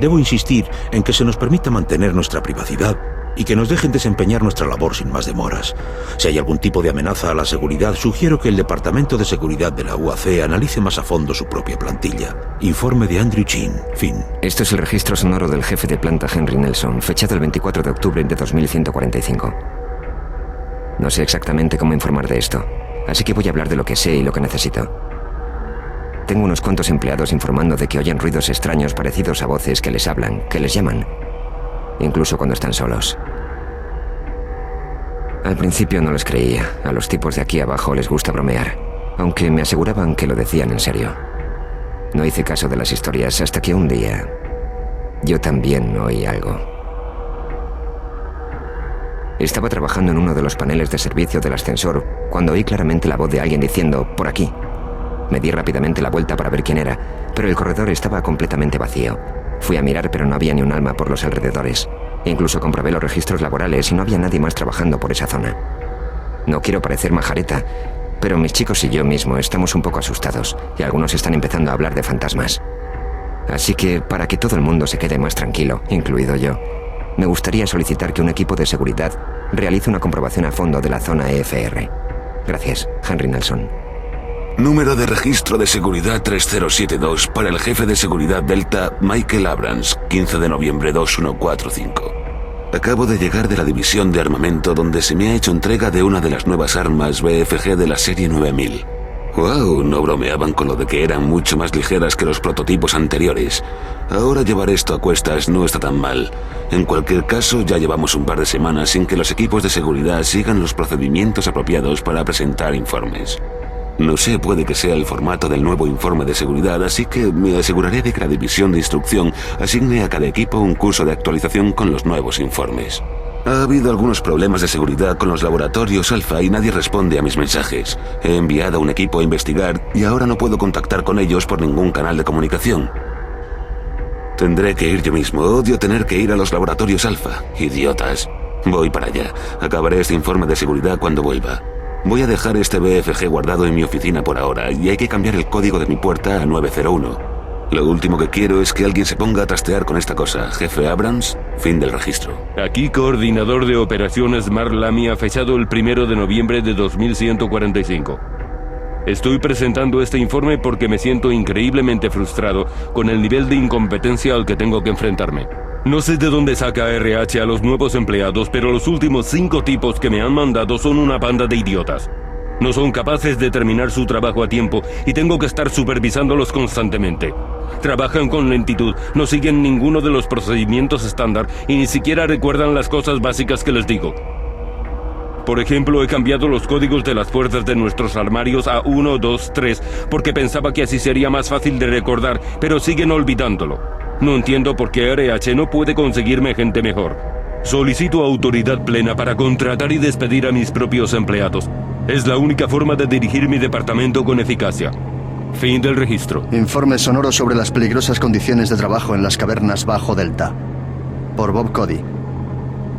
Debo insistir en que se nos permita mantener nuestra privacidad y que nos dejen desempeñar nuestra labor sin más demoras. Si hay algún tipo de amenaza a la seguridad, sugiero que el Departamento de Seguridad de la UAC analice más a fondo su propia plantilla. Informe de Andrew Chin. Fin. Esto es el registro sonoro del jefe de planta Henry Nelson, fechado el 24 de octubre de 2145. No sé exactamente cómo informar de esto, así que voy a hablar de lo que sé y lo que necesito. Tengo unos cuantos empleados informando de que oyen ruidos extraños parecidos a voces que les hablan, que les llaman, incluso cuando están solos. Al principio no les creía. A los tipos de aquí abajo les gusta bromear, aunque me aseguraban que lo decían en serio. No hice caso de las historias hasta que un día yo también oí algo. Estaba trabajando en uno de los paneles de servicio del ascensor cuando oí claramente la voz de alguien diciendo «por aquí». Me di rápidamente la vuelta para ver quién era, pero el corredor estaba completamente vacío. Fui a mirar, pero no había ni un alma por los alrededores. Incluso comprobé los registros laborales y no había nadie más trabajando por esa zona. No quiero parecer majareta, pero mis chicos y yo mismo estamos un poco asustados y algunos están empezando a hablar de fantasmas. Así que, para que todo el mundo se quede más tranquilo, incluido yo, me gustaría solicitar que un equipo de seguridad realice una comprobación a fondo de la zona EFR. Gracias, Henry Nelson. Número de registro de seguridad 3072 para el jefe de seguridad Delta, Michael Abrams, 15 de noviembre 2145. Acabo de llegar de la división de armamento donde se me ha hecho entrega de una de las nuevas armas BFG de la serie 9000. ¡Wow! No bromeaban con lo de que eran mucho más ligeras que los prototipos anteriores. Ahora llevar esto a cuestas no está tan mal. En cualquier caso, ya llevamos un par de semanas sin que los equipos de seguridad sigan los procedimientos apropiados para presentar informes. No sé, puede que sea el formato del nuevo informe de seguridad, así que me aseguraré de que la división de instrucción asigne a cada equipo un curso de actualización con los nuevos informes. Ha habido algunos problemas de seguridad con los laboratorios Alfa y nadie responde a mis mensajes. He enviado a un equipo a investigar y ahora no puedo contactar con ellos por ningún canal de comunicación. Tendré que ir yo mismo. Odio tener que ir a los laboratorios Alfa. Idiotas. Voy para allá. Acabaré este informe de seguridad cuando vuelva. Voy a dejar este BFG guardado en mi oficina por ahora y hay que cambiar el código de mi puerta a 901. Lo último que quiero es que alguien se ponga a trastear con esta cosa. Jefe Abrams, fin del registro. Aquí, coordinador de operaciones Mark Lamia, fechado el 1 de noviembre de 2145. Estoy presentando este informe porque me siento increíblemente frustrado con el nivel de incompetencia al que tengo que enfrentarme. No sé de dónde saca RH a los nuevos empleados, pero los últimos 5 tipos que me han mandado son una banda de idiotas. No son capaces de terminar su trabajo a tiempo y tengo que estar supervisándolos constantemente. Trabajan con lentitud, no siguen ninguno de los procedimientos estándar y ni siquiera recuerdan las cosas básicas que les digo. Por ejemplo, he cambiado los códigos de las puertas de nuestros armarios a 1, 2, 3 porque pensaba que así sería más fácil de recordar, pero siguen olvidándolo. No entiendo por qué RH no puede conseguirme gente mejor. Solicito autoridad plena para contratar y despedir a mis propios empleados. Es la única forma de dirigir mi departamento con eficacia. Fin del registro. Informe sonoro sobre las peligrosas condiciones de trabajo en las cavernas bajo Delta. Por Bob Cody.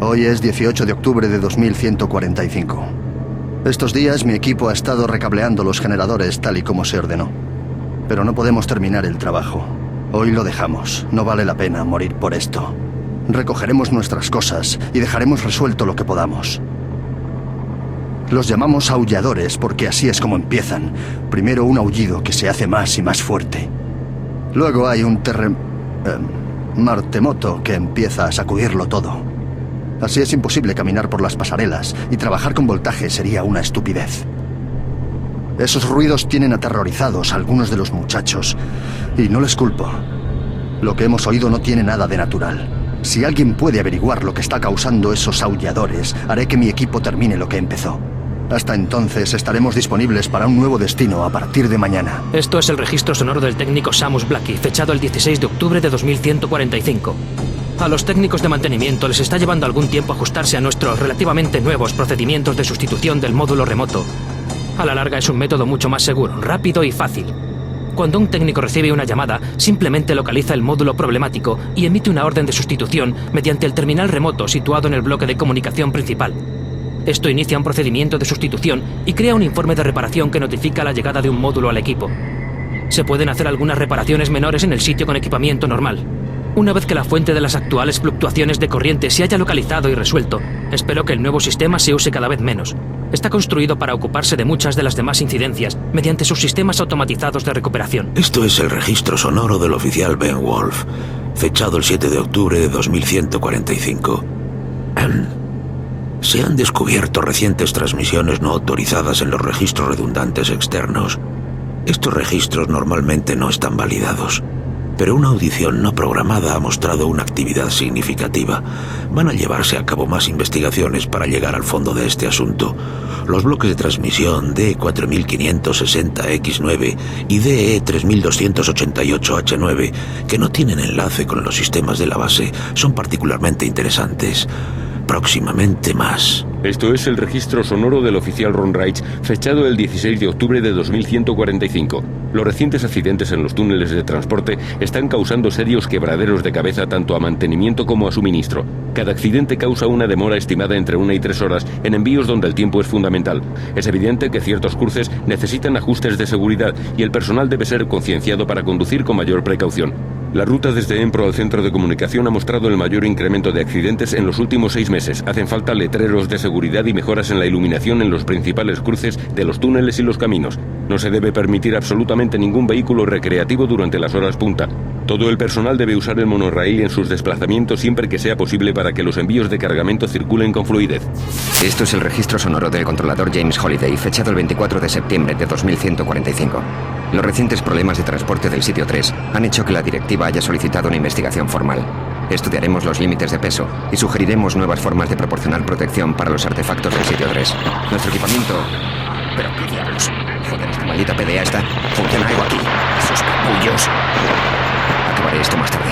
Hoy es 18 de octubre de 2145. Estos días mi equipo ha estado recableando los generadores tal y como se ordenó. Pero no podemos terminar el trabajo. Hoy lo dejamos. No vale la pena morir por esto. Recogeremos nuestras cosas y dejaremos resuelto lo que podamos. Los llamamos aulladores porque así es como empiezan. Primero un aullido que se hace más y más fuerte. Luego hay un martemoto que empieza a sacudirlo todo. Así es imposible caminar por las pasarelas y trabajar con voltaje sería una estupidez. Esos ruidos tienen aterrorizados a algunos de los muchachos y no les culpo. Lo que hemos oído no tiene nada de natural. Si alguien puede averiguar lo que está causando esos aulladores, haré que mi equipo termine lo que empezó. Hasta entonces estaremos disponibles para un nuevo destino a partir de mañana. Esto es el registro sonoro del técnico Samus Blackie, fechado el 16 de octubre de 2145. A los técnicos de mantenimiento les está llevando algún tiempo ajustarse a nuestros relativamente nuevos procedimientos de sustitución del módulo remoto. A la larga es un método mucho más seguro, rápido y fácil. Cuando un técnico recibe una llamada, simplemente localiza el módulo problemático y emite una orden de sustitución mediante el terminal remoto situado en el bloque de comunicación principal. Esto inicia un procedimiento de sustitución y crea un informe de reparación que notifica la llegada de un módulo al equipo. Se pueden hacer algunas reparaciones menores en el sitio con equipamiento normal. Una vez que la fuente de las actuales fluctuaciones de corriente se haya localizado y resuelto, espero que el nuevo sistema se use cada vez menos. Está construido para ocuparse de muchas de las demás incidencias mediante sus sistemas automatizados de recuperación. Esto es el registro sonoro del oficial Ben Wolf, fechado el 7 de octubre de 2145. Se han descubierto recientes transmisiones no autorizadas en los registros redundantes externos. Estos registros normalmente no están validados, pero una audición no programada ha mostrado una actividad significativa. Van a llevarse a cabo más investigaciones para llegar al fondo de este asunto. Los bloques de transmisión DE4560X9 y DE3288H9, que no tienen enlace con los sistemas de la base, son particularmente interesantes. Próximamente más. Esto es el registro sonoro del oficial Ron Reich, fechado el 16 de octubre de 2145. Los recientes accidentes en los túneles de transporte están causando serios quebraderos de cabeza tanto a mantenimiento como a suministro. Cada accidente causa una demora estimada entre 1 y 3 horas en envíos donde el tiempo es fundamental. Es evidente que ciertos cruces necesitan ajustes de seguridad y el personal debe ser concienciado para conducir con mayor precaución. La ruta desde Empro al centro de comunicación ha mostrado el mayor incremento de accidentes en los últimos 6 meses. Hacen falta letreros de seguridad y mejoras en la iluminación en los principales cruces de los túneles y los caminos. No se debe permitir absolutamente ningún vehículo recreativo durante las horas punta. Todo el personal debe usar el monorraíl en sus desplazamientos siempre que sea posible para que los envíos de cargamento circulen con fluidez. Esto es el registro sonoro del controlador James Holiday, fechado el 24 de septiembre de 2145. Los recientes problemas de transporte del sitio 3 han hecho que la directiva haya solicitado una investigación formal. Estudiaremos los límites de peso y sugeriremos nuevas formas de proporcionar protección para los artefactos del sitio 3. Nuestro equipamiento... ¿Pero qué diablos? Joder, esta maldita PDA está... ¿Funciona algo aquí? ¡Esos capullos! Acabaré esto más tarde.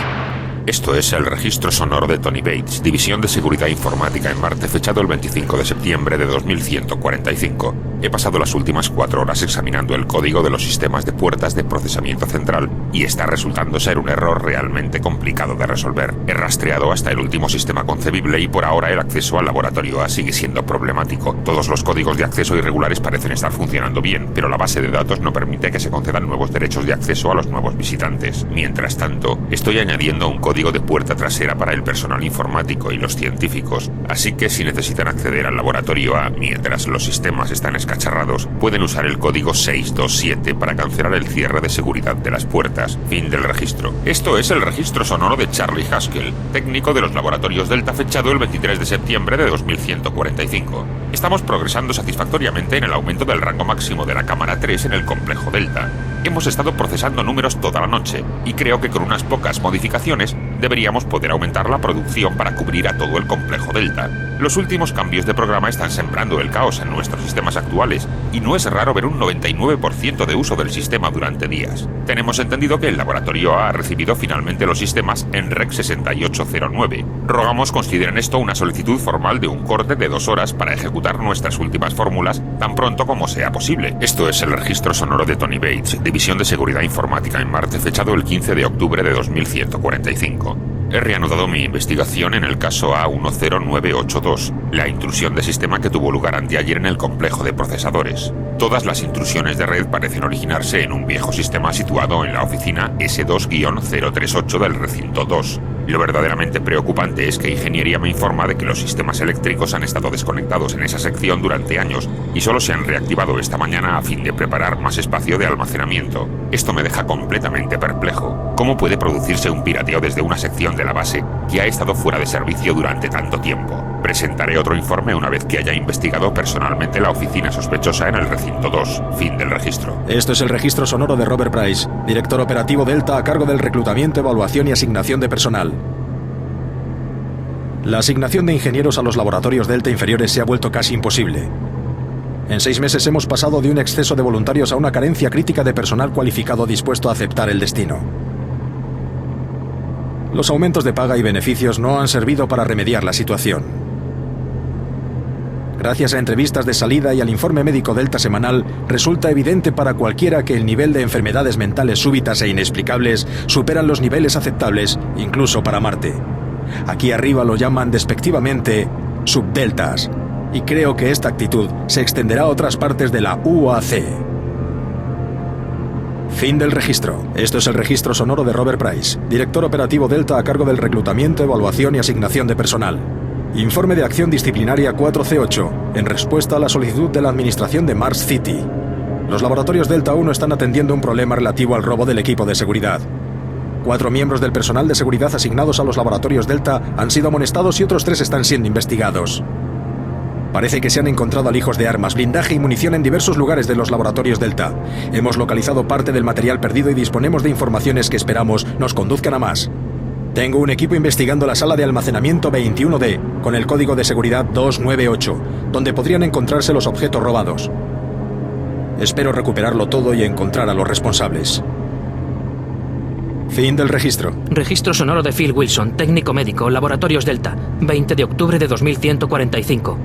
Esto es el registro sonoro de Tony Bates, División de Seguridad Informática en Marte, fechado el 25 de septiembre de 2145. He pasado las últimas 4 horas examinando el código de los sistemas de puertas de procesamiento central y está resultando ser un error realmente complicado de resolver. He rastreado hasta el último sistema concebible y por ahora el acceso al laboratorio A sigue siendo problemático. Todos los códigos de acceso irregulares parecen estar funcionando bien, pero la base de datos no permite que se concedan nuevos derechos de acceso a los nuevos visitantes. Mientras tanto, estoy añadiendo un código de puerta trasera para el personal informático y los científicos, así que si necesitan acceder al laboratorio A mientras los sistemas están escacharrados, pueden usar el código 627 para cancelar el cierre de seguridad de las puertas. Fin del registro. Esto es el registro sonoro de Charlie Haskell, técnico de los laboratorios Delta, fechado el 23 de septiembre de 2145. Estamos progresando satisfactoriamente en el aumento del rango máximo de la cámara 3 en el complejo Delta. Hemos estado procesando números toda la noche y creo que con unas pocas modificaciones deberíamos poder aumentar la producción para cubrir a todo el complejo Delta. Los últimos cambios de programa están sembrando el caos en nuestros sistemas actuales y no es raro ver un 99% de uso del sistema durante días. Tenemos entendido que el laboratorio A ha recibido finalmente los sistemas en REC 6809. Rogamos consideren esto una solicitud formal de un corte de 2 horas para ejecutar nuestras últimas fórmulas tan pronto como sea posible. Esto es el registro sonoro de Tony Bates, División de Seguridad Informática en Marte, fechado el 15 de octubre de 2145. He reanudado mi investigación en el caso A10982, la intrusión de sistema que tuvo lugar anteayer en el complejo de procesadores. Todas las intrusiones de red parecen originarse en un viejo sistema situado en la oficina S2-038 del recinto 2. Lo verdaderamente preocupante es que Ingeniería me informa de que los sistemas eléctricos han estado desconectados en esa sección durante años y solo se han reactivado esta mañana a fin de preparar más espacio de almacenamiento. Esto me deja completamente perplejo. ¿Cómo puede producirse un pirateo desde una sección de la base que ha estado fuera de servicio durante tanto tiempo? Presentaré otro informe una vez que haya investigado personalmente la oficina sospechosa en el recinto 2. Fin del registro. Esto es el registro sonoro de Robert Price, director operativo Delta a cargo del reclutamiento, evaluación y asignación de personal. La asignación de ingenieros a los laboratorios Delta inferiores se ha vuelto casi imposible. En 6 meses hemos pasado de un exceso de voluntarios a una carencia crítica de personal cualificado dispuesto a aceptar el destino. Los aumentos de paga y beneficios no han servido para remediar la situación. Gracias a entrevistas de salida y al informe médico Delta semanal, resulta evidente para cualquiera que el nivel de enfermedades mentales súbitas e inexplicables superan los niveles aceptables, incluso para Marte. Aquí arriba lo llaman despectivamente subdeltas, y creo que esta actitud se extenderá a otras partes de la UAC. Fin del registro. Esto es el registro sonoro de Robert Price, director operativo Delta a cargo del reclutamiento, evaluación y asignación de personal. Informe de acción disciplinaria 4C8, en respuesta a la solicitud de la administración de Mars City. Los laboratorios Delta 1 están atendiendo un problema relativo al robo del equipo de seguridad. 4 miembros del personal de seguridad asignados a los laboratorios Delta han sido amonestados y otros 3 están siendo investigados. Parece que se han encontrado alijos de armas, blindaje y munición en diversos lugares de los laboratorios Delta. Hemos localizado parte del material perdido y disponemos de informaciones que esperamos nos conduzcan a más. Tengo un equipo investigando la sala de almacenamiento 21D, con el código de seguridad 298, donde podrían encontrarse los objetos robados. Espero recuperarlo todo y encontrar a los responsables. Fin del registro. Registro sonoro de Phil Wilson, técnico médico, Laboratorios Delta, 20 de octubre de 2145.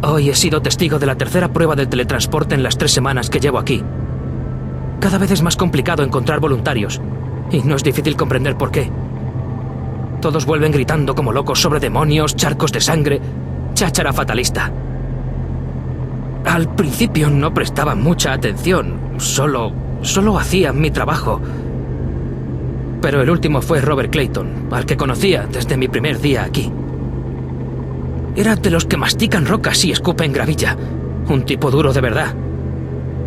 Hoy he sido testigo de la tercera prueba del teletransporte en las 3 semanas que llevo aquí. Cada vez es más complicado encontrar voluntarios, y no es difícil comprender por qué. Todos vuelven gritando como locos sobre demonios, charcos de sangre, cháchara fatalista. Al principio no prestaba mucha atención, solo hacía mi trabajo. Pero el último fue Robert Clayton, al que conocía desde mi primer día aquí. Era de los que mastican rocas y escupen gravilla, un tipo duro de verdad.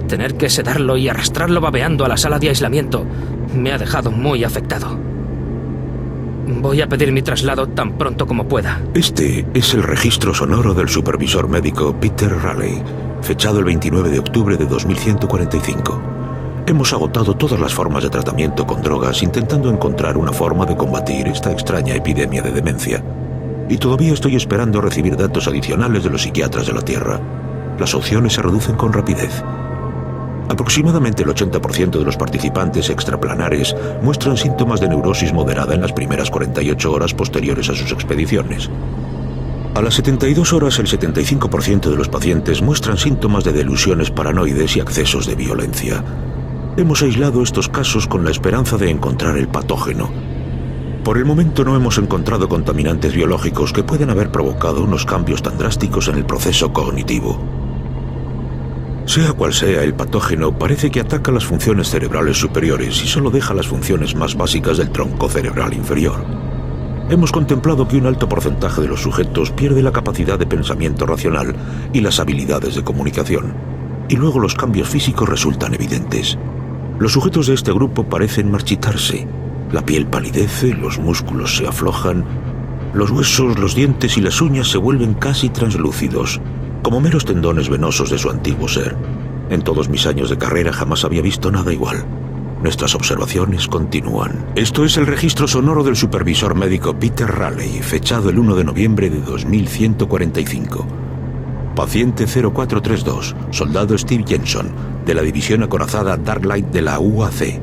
Tener que sedarlo y arrastrarlo babeando a la sala de aislamiento me ha dejado muy afectado. Voy a pedir mi traslado tan pronto como pueda. Este es el registro sonoro del supervisor médico Peter Raleigh, fechado el 29 de octubre de 2145. Hemos agotado todas las formas de tratamiento con drogas intentando encontrar una forma de combatir esta extraña epidemia de demencia. Y todavía estoy esperando recibir datos adicionales de los psiquiatras de la Tierra. Las opciones se reducen con rapidez. Aproximadamente el 80% de los participantes extraplanares muestran síntomas de neurosis moderada en las primeras 48 horas posteriores a sus expediciones. A las 72 horas, el 75% de los pacientes muestran síntomas de delusiones paranoides y accesos de violencia. Hemos aislado estos casos con la esperanza de encontrar el patógeno. Por el momento no hemos encontrado contaminantes biológicos que pueden haber provocado unos cambios tan drásticos en el proceso cognitivo. Sea cual sea el patógeno, parece que ataca las funciones cerebrales superiores y solo deja las funciones más básicas del tronco cerebral inferior. Hemos contemplado que un alto porcentaje de los sujetos pierde la capacidad de pensamiento racional y las habilidades de comunicación, y luego los cambios físicos resultan evidentes. Los sujetos de este grupo parecen marchitarse, la piel palidece, los músculos se aflojan, los huesos, los dientes y las uñas se vuelven casi translúcidos, como meros tendones venosos de su antiguo ser. En todos mis años de carrera jamás había visto nada igual. Nuestras observaciones continúan. Esto es el registro sonoro del supervisor médico Peter Raleigh, fechado el 1 de noviembre de 2145. Paciente 0432, soldado Steve Jensen, de la división acorazada Darklight de la UAC.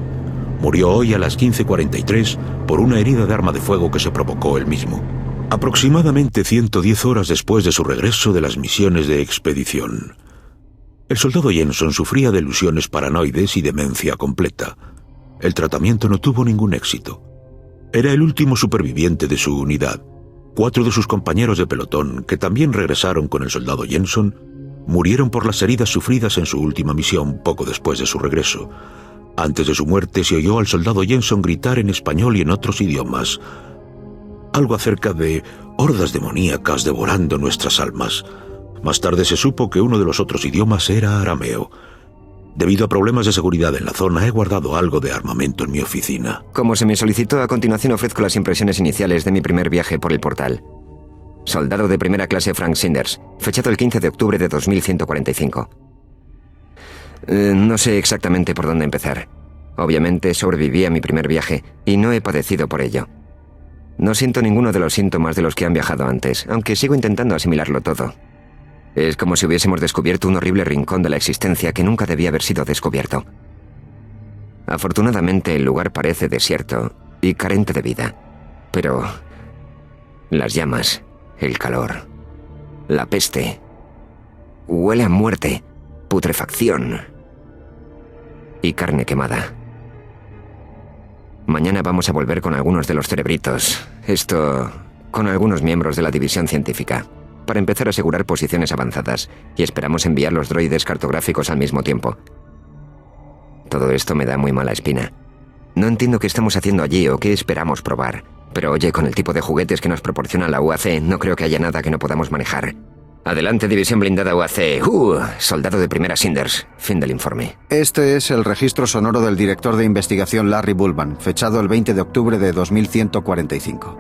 Murió hoy a las 15:43 por una herida de arma de fuego que se provocó él mismo. Aproximadamente 110 horas después de su regreso de las misiones de expedición. El soldado Jensen sufría delusiones paranoides y demencia completa. El tratamiento no tuvo ningún éxito. Era el último superviviente de su unidad. 4 de sus compañeros de pelotón, que también regresaron con el soldado Jensen, murieron por las heridas sufridas en su última misión poco después de su regreso. Antes de su muerte se oyó al soldado Jensen gritar en español y en otros idiomas. Algo acerca de hordas demoníacas devorando nuestras almas. Más tarde se supo que uno de los otros idiomas era arameo. Debido a problemas de seguridad en la zona, he guardado algo de armamento en mi oficina. Como se me solicitó, a continuación ofrezco las impresiones iniciales de mi primer viaje por el portal. Soldado de primera clase Frank Sinders, fechado el 15 de octubre de 2145. No sé exactamente por dónde empezar. Obviamente sobreviví a mi primer viaje y no he padecido por ello. No siento ninguno de los síntomas de los que han viajado antes, aunque sigo intentando asimilarlo todo. Es como si hubiésemos descubierto un horrible rincón de la existencia que nunca debía haber sido descubierto. Afortunadamente el lugar parece desierto y carente de vida, pero las llamas, el calor, la peste, huele a muerte, putrefacción y carne quemada. Mañana vamos a volver con algunos de los cerebritos, con algunos miembros de la división científica, para empezar a asegurar posiciones avanzadas, y esperamos enviar los droides cartográficos al mismo tiempo. Todo esto me da muy mala espina. No entiendo qué estamos haciendo allí o qué esperamos probar, pero oye, con el tipo de juguetes que nos proporciona la UAC, no creo que haya nada que no podamos manejar. Adelante, división blindada UAC. Soldado de primera Sinders. Fin del informe. Este es el registro sonoro del director de investigación Larry Bullman, fechado el 20 de octubre de 2145.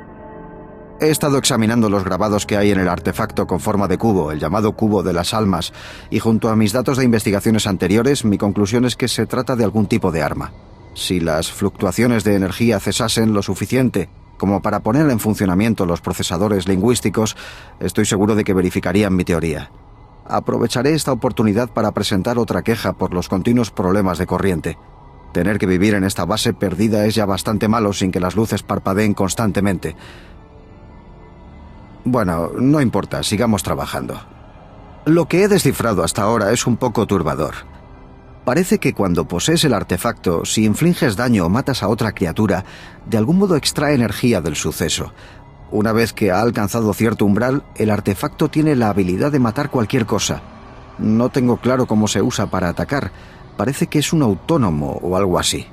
He estado examinando los grabados que hay en el artefacto con forma de cubo, el llamado cubo de las almas, y junto a mis datos de investigaciones anteriores, mi conclusión es que se trata de algún tipo de arma. Si las fluctuaciones de energía cesasen lo suficiente como para poner en funcionamiento los procesadores lingüísticos, estoy seguro de que verificarían mi teoría. Aprovecharé esta oportunidad para presentar otra queja por los continuos problemas de corriente. Tener que vivir en esta base perdida es ya bastante malo sin que las luces parpadeen constantemente. Bueno, no importa, sigamos trabajando. Lo que he descifrado hasta ahora es un poco turbador. Parece que cuando posees el artefacto, si infliges daño o matas a otra criatura, de algún modo extrae energía del suceso. Una vez que ha alcanzado cierto umbral, el artefacto tiene la habilidad de matar cualquier cosa. No tengo claro cómo se usa para atacar. Parece que es un autónomo o algo así.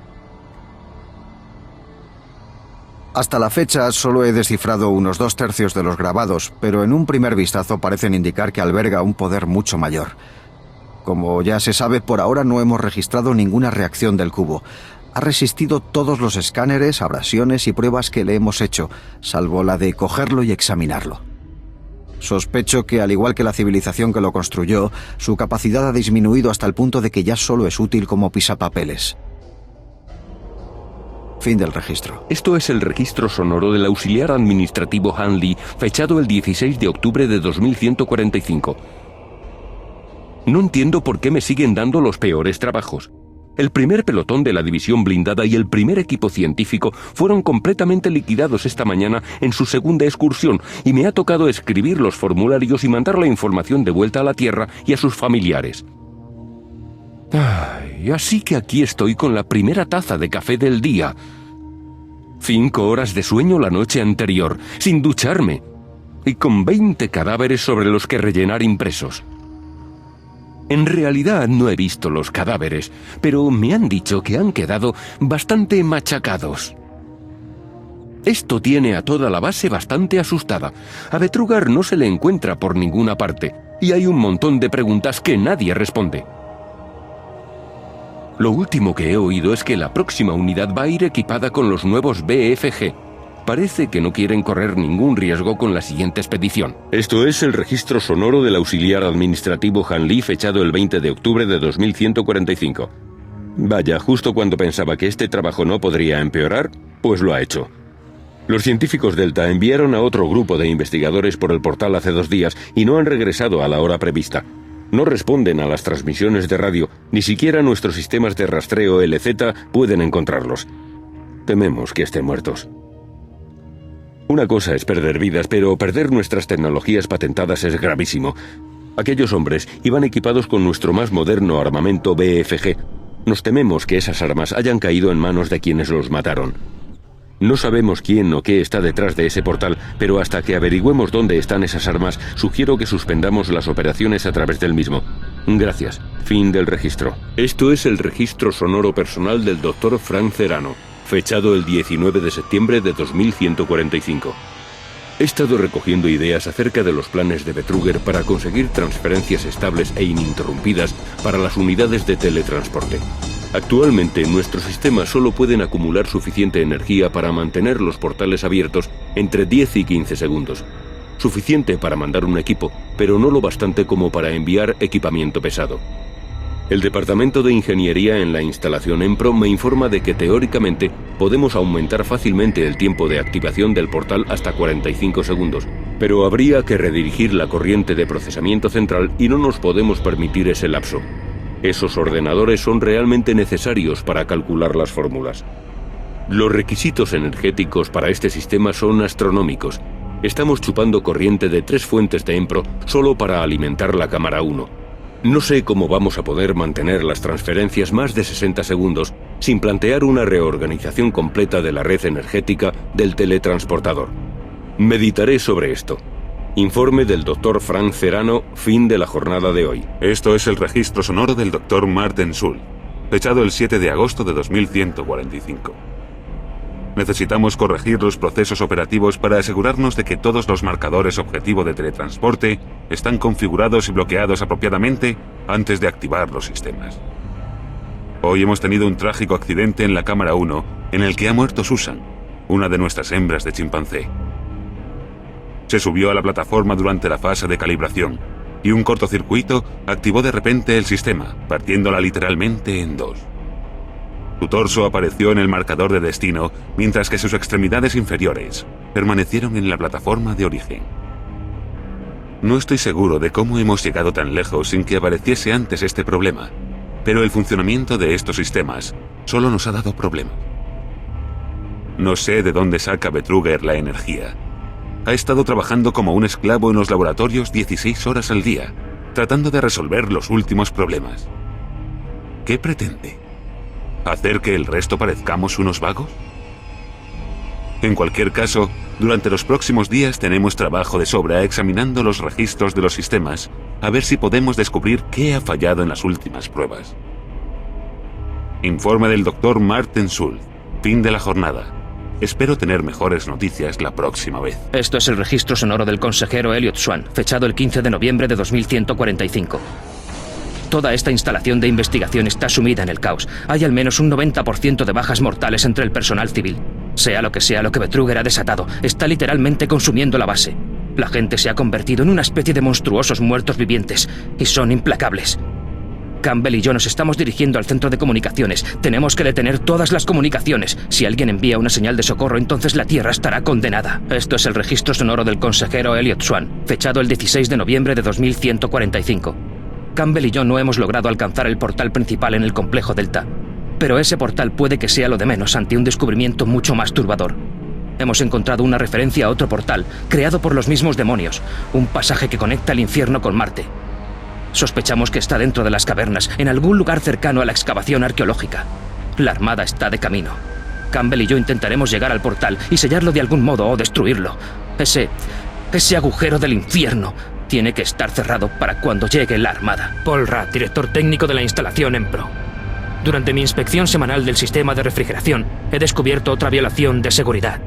Hasta la fecha solo he descifrado unos 2/3 de los grabados, pero en un primer vistazo parecen indicar que alberga un poder mucho mayor. Como ya se sabe, por ahora no hemos registrado ninguna reacción del cubo. Ha resistido todos los escáneres, abrasiones y pruebas que le hemos hecho, salvo la de cogerlo y examinarlo. Sospecho que, al igual que la civilización que lo construyó, su capacidad ha disminuido hasta el punto de que ya solo es útil como pisapapeles. Fin del registro. Esto es el registro sonoro del auxiliar administrativo Hanley, fechado el 16 de octubre de 2145. No entiendo por qué me siguen dando los peores trabajos. El primer pelotón de la división blindada y el primer equipo científico fueron completamente liquidados esta mañana en su segunda excursión, y me ha tocado escribir los formularios y mandar la información de vuelta a la Tierra y a sus familiares. Así que aquí estoy con la primera taza de café del día. 5 horas de sueño la noche anterior, sin ducharme, y con 20 cadáveres sobre los que rellenar impresos. En realidad no he visto los cadáveres, pero me han dicho que han quedado bastante machacados. Esto tiene a toda la base bastante asustada. A Betrugar no se le encuentra por ninguna parte, y hay un montón de preguntas que nadie responde. Lo último que he oído es que la próxima unidad va a ir equipada con los nuevos BFG. Parece que no quieren correr ningún riesgo con la siguiente expedición. Esto es el registro sonoro del auxiliar administrativo Hanley, fechado el 20 de octubre de 2145. Vaya, justo cuando pensaba que este trabajo no podría empeorar, pues lo ha hecho. Los científicos Delta enviaron a otro grupo de investigadores por el portal hace 2 días y no han regresado a la hora prevista. No responden a las transmisiones de radio, ni siquiera nuestros sistemas de rastreo LZ pueden encontrarlos. Tememos que estén muertos. Una cosa es perder vidas, pero perder nuestras tecnologías patentadas es gravísimo. Aquellos hombres iban equipados con nuestro más moderno armamento BFG. Nos tememos que esas armas hayan caído en manos de quienes los mataron. No sabemos quién o qué está detrás de ese portal, pero hasta que averigüemos dónde están esas armas, sugiero que suspendamos las operaciones a través del mismo. Gracias. Fin del registro. Esto es el registro sonoro personal del Dr. Frank Serrano, fechado el 19 de septiembre de 2145. He estado recogiendo ideas acerca de los planes de Betruger para conseguir transferencias estables e ininterrumpidas para las unidades de teletransporte. Actualmente, nuestros sistemas solo pueden acumular suficiente energía para mantener los portales abiertos entre 10 y 15 segundos. Suficiente para mandar un equipo, pero no lo bastante como para enviar equipamiento pesado. El Departamento de Ingeniería en la instalación EMPRO me informa de que teóricamente podemos aumentar fácilmente el tiempo de activación del portal hasta 45 segundos, pero habría que redirigir la corriente de procesamiento central y no nos podemos permitir ese lapso. Esos ordenadores son realmente necesarios para calcular las fórmulas. Los requisitos energéticos para este sistema son astronómicos. Estamos chupando corriente de 3 fuentes de EMPRO solo para alimentar la cámara 1. No sé cómo vamos a poder mantener las transferencias más de 60 segundos sin plantear una reorganización completa de la red energética del teletransportador. Meditaré sobre esto. Informe del Dr. Frank Serrano, fin de la jornada de hoy. Esto es el registro sonoro del Dr. Martin Schul, fechado el 7 de agosto de 2145. Necesitamos corregir los procesos operativos para asegurarnos de que todos los marcadores objetivo de teletransporte están configurados y bloqueados apropiadamente antes de activar los sistemas. Hoy hemos tenido un trágico accidente en la cámara 1 en el que ha muerto Susan, una de nuestras hembras de chimpancé. Se subió a la plataforma durante la fase de calibración y un cortocircuito activó de repente el sistema, partiéndola literalmente en dos. Su torso apareció en el marcador de destino, mientras que sus extremidades inferiores permanecieron en la plataforma de origen. No estoy seguro de cómo hemos llegado tan lejos sin que apareciese antes este problema, pero el funcionamiento de estos sistemas solo nos ha dado problemas. No sé de dónde saca Betruger la energía. Ha estado trabajando como un esclavo en los laboratorios 16 horas al día, tratando de resolver los últimos problemas. ¿Qué pretende? ¿Hacer que el resto parezcamos unos vagos? En cualquier caso, durante los próximos días tenemos trabajo de sobra examinando los registros de los sistemas, a ver si podemos descubrir qué ha fallado en las últimas pruebas. Informe del Dr. Martin Schul. Fin de la jornada. Espero tener mejores noticias la próxima vez. Esto es el registro sonoro del consejero Elliot Swan, fechado el 15 de noviembre de 2145. Toda esta instalación de investigación está sumida en el caos. Hay al menos un 90% de bajas mortales entre el personal civil. Sea lo que Betruger ha desatado, está literalmente consumiendo la base. La gente se ha convertido en una especie de monstruosos muertos vivientes, y son implacables. Campbell y yo nos estamos dirigiendo al centro de comunicaciones. Tenemos que detener todas las comunicaciones. Si alguien envía una señal de socorro, entonces la Tierra estará condenada. Esto es el registro sonoro del consejero Elliot Swan, fechado el 16 de noviembre de 2145. Campbell y yo no hemos logrado alcanzar el portal principal en el complejo Delta, pero ese portal puede que sea lo de menos ante un descubrimiento mucho más turbador. Hemos encontrado una referencia a otro portal, creado por los mismos demonios, un pasaje que conecta el infierno con Marte. Sospechamos que está dentro de las cavernas, en algún lugar cercano a la excavación arqueológica. La Armada está de camino. Campbell y yo intentaremos llegar al portal y sellarlo de algún modo o destruirlo. Ese agujero del infierno tiene que estar cerrado para cuando llegue la Armada. Paul Rudd, director técnico de la instalación EMPRO. Durante mi inspección semanal del sistema de refrigeración, he descubierto otra violación de seguridad.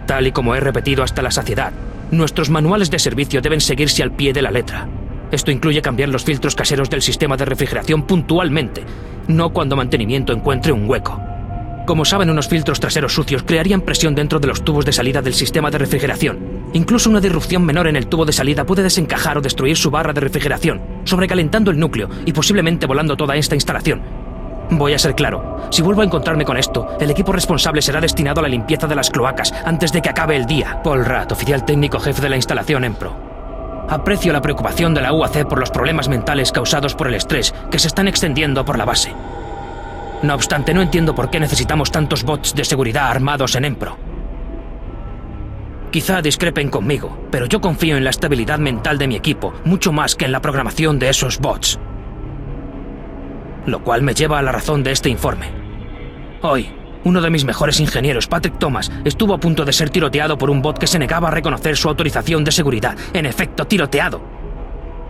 Tal y como he repetido hasta la saciedad, nuestros manuales de servicio deben seguirse al pie de la letra. Esto incluye cambiar los filtros caseros del sistema de refrigeración puntualmente, no cuando mantenimiento encuentre un hueco. Como saben, unos filtros traseros sucios crearían presión dentro de los tubos de salida del sistema de refrigeración. Incluso una disrupción menor en el tubo de salida puede desencajar o destruir su barra de refrigeración, sobrecalentando el núcleo y posiblemente volando toda esta instalación. Voy a ser claro, si vuelvo a encontrarme con esto, el equipo responsable será destinado a la limpieza de las cloacas antes de que acabe el día. Paul Rudd, oficial técnico jefe de la instalación EMPRO. Aprecio la preocupación de la UAC por los problemas mentales causados por el estrés que se están extendiendo por la base. No obstante, no entiendo por qué necesitamos tantos bots de seguridad armados en EMPRO. Quizá discrepen conmigo, pero yo confío en la estabilidad mental de mi equipo mucho más que en la programación de esos bots. Lo cual me lleva a la razón de este informe. Hoy, uno de mis mejores ingenieros, Patrick Thomas, estuvo a punto de ser tiroteado por un bot que se negaba a reconocer su autorización de seguridad. En efecto, tiroteado.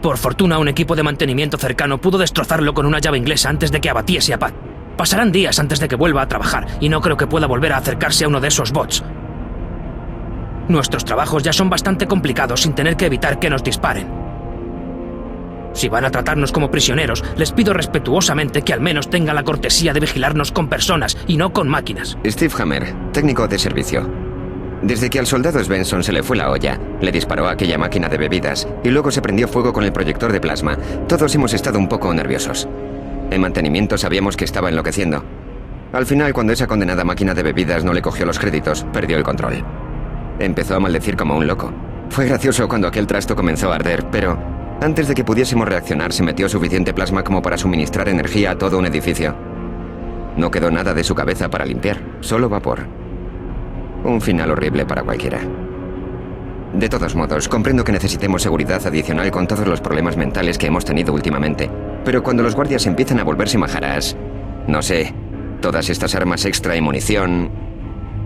Por fortuna, un equipo de mantenimiento cercano pudo destrozarlo con una llave inglesa antes de que abatiese a Pat. Pasarán días antes de que vuelva a trabajar, y no creo que pueda volver a acercarse a uno de esos bots. Nuestros trabajos ya son bastante complicados sin tener que evitar que nos disparen. Si van a tratarnos como prisioneros, les pido respetuosamente que al menos tengan la cortesía de vigilarnos con personas y no con máquinas. Steve Hammer, técnico de servicio. Desde que al soldado Svensson se le fue la olla, le disparó a aquella máquina de bebidas y luego se prendió fuego con el proyector de plasma, todos hemos estado un poco nerviosos. En mantenimiento sabíamos que estaba enloqueciendo. Al final, cuando esa condenada máquina de bebidas no le cogió los créditos, perdió el control. Empezó a maldecir como un loco. Fue gracioso cuando aquel trasto comenzó a arder, pero antes de que pudiésemos reaccionar se metió suficiente plasma como para suministrar energía a todo un edificio. No quedó nada de su cabeza para limpiar, solo vapor. Un final horrible para cualquiera. De todos modos, comprendo que necesitemos seguridad adicional con todos los problemas mentales que hemos tenido últimamente, pero cuando los guardias empiezan a volverse majaras, no sé, todas estas armas extra y munición...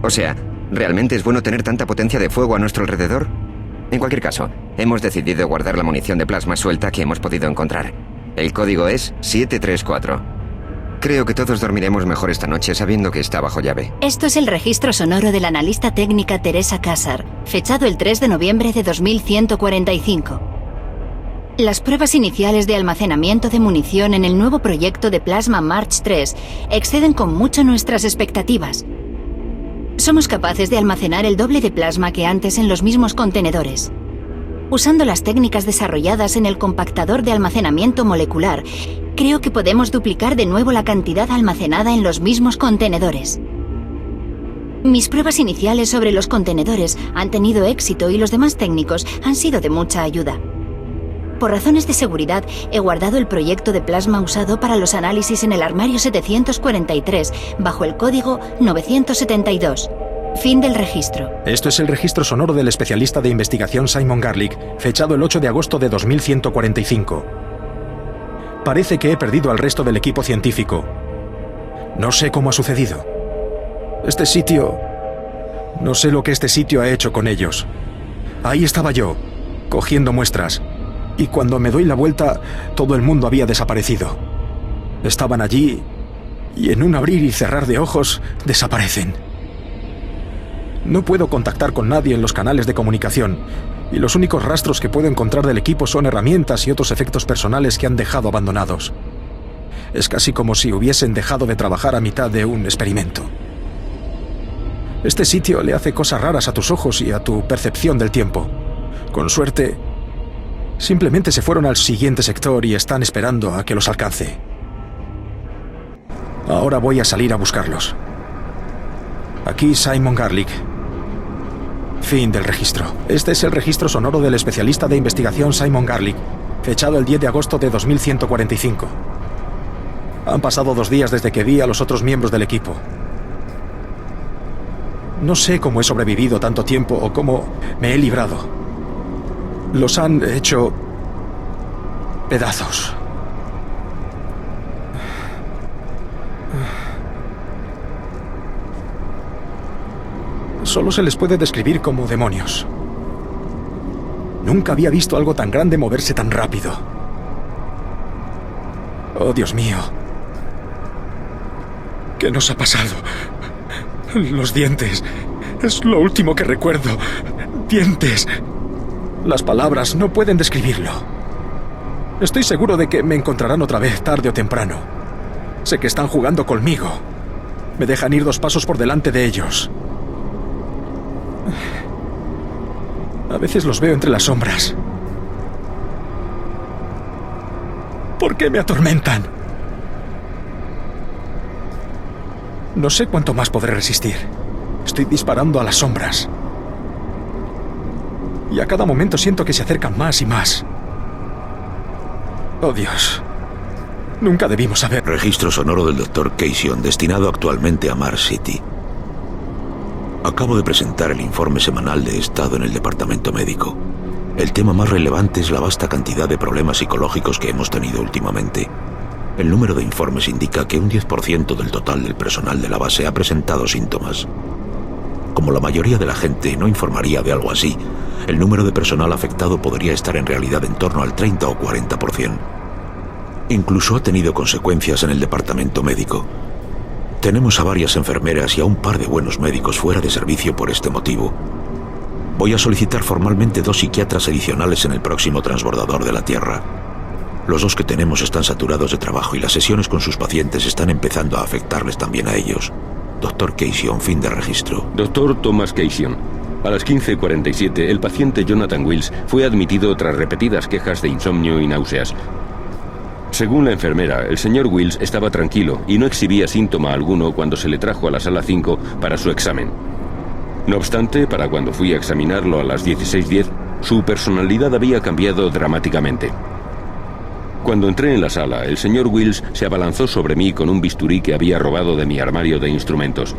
O sea, ¿realmente es bueno tener tanta potencia de fuego a nuestro alrededor? En cualquier caso, hemos decidido guardar la munición de plasma suelta que hemos podido encontrar. El código es 734. Creo que todos dormiremos mejor esta noche sabiendo que está bajo llave. Esto es el registro sonoro de la analista técnica Teresa Casar, fechado el 3 de noviembre de 2145. Las pruebas iniciales de almacenamiento de munición en el nuevo proyecto de Plasma March 3 exceden con mucho nuestras expectativas. Somos capaces de almacenar el doble de plasma que antes en los mismos contenedores. Usando las técnicas desarrolladas en el compactador de almacenamiento molecular, creo que podemos duplicar de nuevo la cantidad almacenada en los mismos contenedores. Mis pruebas iniciales sobre los contenedores han tenido éxito y los demás técnicos han sido de mucha ayuda. Por razones de seguridad, he guardado el proyecto de plasma usado para los análisis en el armario 743, bajo el código 972. Fin del registro. Esto es el registro sonoro del especialista de investigación Simon Garlick, fechado el 8 de agosto de 2145. Parece que he perdido al resto del equipo científico. No sé cómo ha sucedido. Este sitio... No sé lo que este sitio ha hecho con ellos. Ahí estaba yo, cogiendo muestras. Y cuando me doy la vuelta, todo el mundo había desaparecido. Estaban allí y en un abrir y cerrar de ojos desaparecen. No puedo contactar con nadie en los canales de comunicación y los únicos rastros que puedo encontrar del equipo son herramientas y otros efectos personales que han dejado abandonados. Es casi como si hubiesen dejado de trabajar a mitad de un experimento. Este sitio le hace cosas raras a tus ojos y a tu percepción del tiempo. Con suerte... Simplemente se fueron al siguiente sector y están esperando a que los alcance. Ahora voy a salir a buscarlos. Aquí Simon Garlick. Fin del registro. Este es el registro sonoro del especialista de investigación Simon Garlick, fechado el 10 de agosto de 2145. Han pasado 2 días desde que vi a los otros miembros del equipo. No sé cómo he sobrevivido tanto tiempo o cómo me he librado. Los han hecho pedazos. Solo se les puede describir como demonios. Nunca había visto algo tan grande moverse tan rápido. Oh, Dios mío. ¿Qué nos ha pasado? Los dientes. Es lo último que recuerdo. Dientes. Las palabras no pueden describirlo. Estoy seguro de que me encontrarán otra vez tarde o temprano. Sé que están jugando conmigo. Me dejan ir 2 pasos por delante de ellos. A veces los veo entre las sombras. ¿Por qué me atormentan? No sé cuánto más podré resistir. Estoy disparando a las sombras. Y a cada momento siento que se acercan más y más. Oh, Dios. Nunca debimos haber... Registro sonoro del Dr. Casey, destinado actualmente a Mars City. Acabo de presentar el informe semanal de estado en el departamento médico. El tema más relevante es la vasta cantidad de problemas psicológicos que hemos tenido últimamente. El número de informes indica que un 10% del total del personal de la base ha presentado síntomas. Como la mayoría de la gente no informaría de algo así, el número de personal afectado podría estar en realidad en torno al 30 o 40%. Incluso ha tenido consecuencias en el departamento médico. Tenemos a varias enfermeras y a un par de buenos médicos fuera de servicio por este motivo. Voy a solicitar formalmente 2 psiquiatras adicionales en el próximo transbordador de la Tierra. Los 2 que tenemos están saturados de trabajo y las sesiones con sus pacientes están empezando a afectarles también a ellos. Dr. Cation, fin de registro. Dr. Thomas Cation. A las 15:47, el paciente Jonathan Wills fue admitido tras repetidas quejas de insomnio y náuseas. Según la enfermera, el señor Wills estaba tranquilo y no exhibía síntoma alguno cuando se le trajo a la sala 5 para su examen. No obstante, para cuando fui a examinarlo a las 16:10, su personalidad había cambiado dramáticamente. Cuando entré en la sala, el señor Wills se abalanzó sobre mí con un bisturí que había robado de mi armario de instrumentos.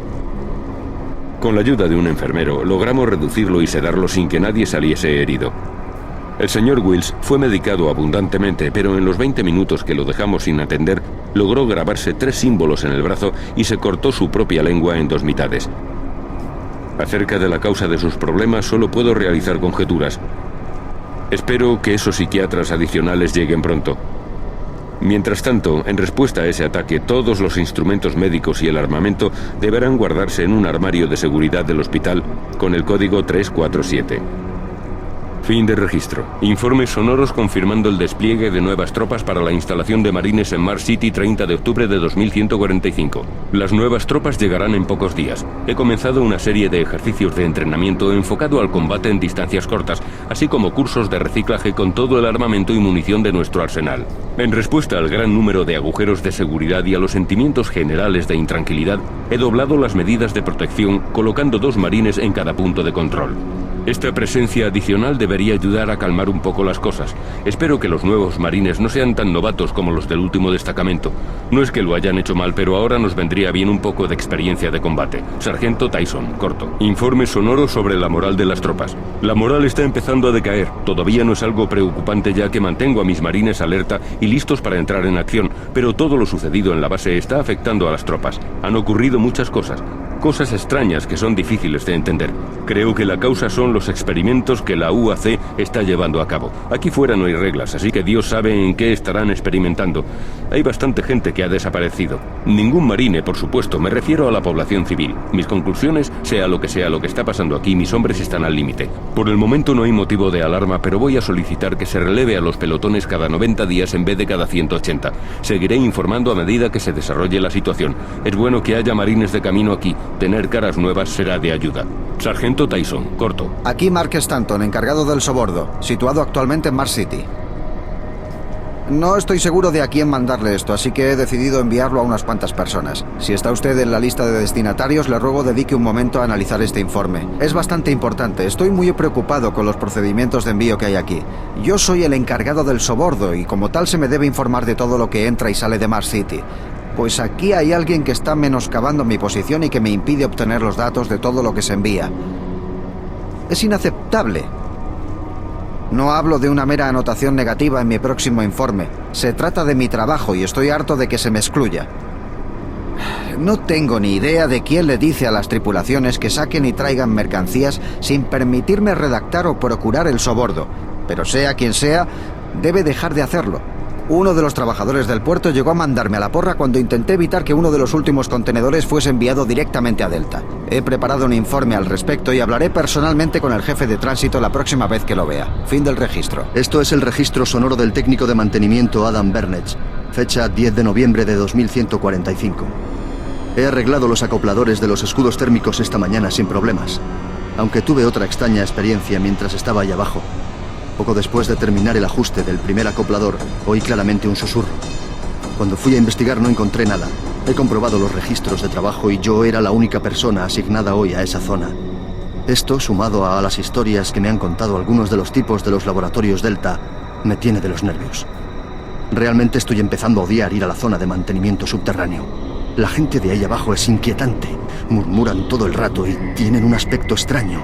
Con la ayuda de un enfermero, logramos reducirlo y sedarlo sin que nadie saliese herido. El señor Wills fue medicado abundantemente, pero en los 20 minutos que lo dejamos sin atender, logró grabarse 3 símbolos en el brazo y se cortó su propia lengua en 2 mitades. Acerca de la causa de sus problemas solo puedo realizar conjeturas. Espero que esos psiquiatras adicionales lleguen pronto. Mientras tanto, en respuesta a ese ataque, todos los instrumentos médicos y el armamento deberán guardarse en un armario de seguridad del hospital con el código 347. Fin de registro. Informes sonoros confirmando el despliegue de nuevas tropas para la instalación de marines en Mars City 30 de octubre de 2145. Las nuevas tropas llegarán en pocos días. He comenzado una serie de ejercicios de entrenamiento enfocado al combate en distancias cortas, así como cursos de reciclaje con todo el armamento y munición de nuestro arsenal. En respuesta al gran número de agujeros de seguridad y a los sentimientos generales de intranquilidad, he doblado las medidas de protección colocando 2 marines en cada punto de control. Esta presencia adicional debería ayudar a calmar un poco las cosas. Espero que los nuevos marines no sean tan novatos como los del último destacamento. No es que lo hayan hecho mal, pero ahora nos vendría bien un poco de experiencia de combate. Sargento Tyson, corto. Informe sonoro sobre la moral de las tropas. La moral está empezando a decaer. Todavía no es algo preocupante ya que mantengo a mis marines alerta y listos para entrar en acción, pero todo lo sucedido en la base está afectando a las tropas. Han ocurrido muchas cosas. Cosas extrañas que son difíciles de entender. Creo que la causa son los experimentos que la UAC está llevando a cabo. Aquí fuera no hay reglas, así que Dios sabe en qué estarán experimentando. Hay bastante gente que ha desaparecido. Ningún marine, por supuesto, me refiero a la población civil. Mis conclusiones, sea lo que está pasando aquí, mis hombres están al límite. Por el momento no hay motivo de alarma, pero voy a solicitar que se releve a los pelotones cada 90 días en vez de cada 180. Seguiré informando a medida que se desarrolle la situación. Es bueno que haya marines de camino aquí. Tener caras nuevas será de ayuda. Sargento Tyson, corto. Aquí Mark Stanton, encargado del sobordo, situado actualmente en Mars City. No estoy seguro de a quién mandarle esto, así que he decidido enviarlo a unas cuantas personas. Si está usted en la lista de destinatarios, le ruego dedique un momento a analizar este informe. Es bastante importante. Estoy muy preocupado con los procedimientos de envío que hay aquí. Yo soy el encargado del sobordo y como tal se me debe informar de todo lo que entra y sale de Mars City. Pues aquí hay alguien que está menoscabando mi posición y que me impide obtener los datos de todo lo que se envía. Es inaceptable. No hablo de una mera anotación negativa en mi próximo informe. Se trata de mi trabajo y estoy harto de que se me excluya. No tengo ni idea de quién le dice a las tripulaciones que saquen y traigan mercancías sin permitirme redactar o procurar el sobordo. Pero sea quien sea, debe dejar de hacerlo. Uno de los trabajadores del puerto llegó a mandarme a la porra cuando intenté evitar que uno de los últimos contenedores fuese enviado directamente a Delta. He preparado un informe al respecto y hablaré personalmente con el jefe de tránsito la próxima vez que lo vea. Fin del registro. Esto es el registro sonoro del técnico de mantenimiento Adam Burnett, fecha 10 de noviembre de 2145. He arreglado los acopladores de los escudos térmicos esta mañana sin problemas, aunque tuve otra extraña experiencia mientras estaba ahí abajo. Poco después de terminar el ajuste del primer acoplador, oí claramente un susurro. Cuando fui a investigar no encontré nada. He comprobado los registros de trabajo y yo era la única persona asignada hoy a esa zona. Esto, sumado a las historias que me han contado algunos de los tipos de los laboratorios Delta, me tiene de los nervios. Realmente estoy empezando a odiar ir a la zona de mantenimiento subterráneo. La gente de ahí abajo es inquietante. Murmuran todo el rato y tienen un aspecto extraño.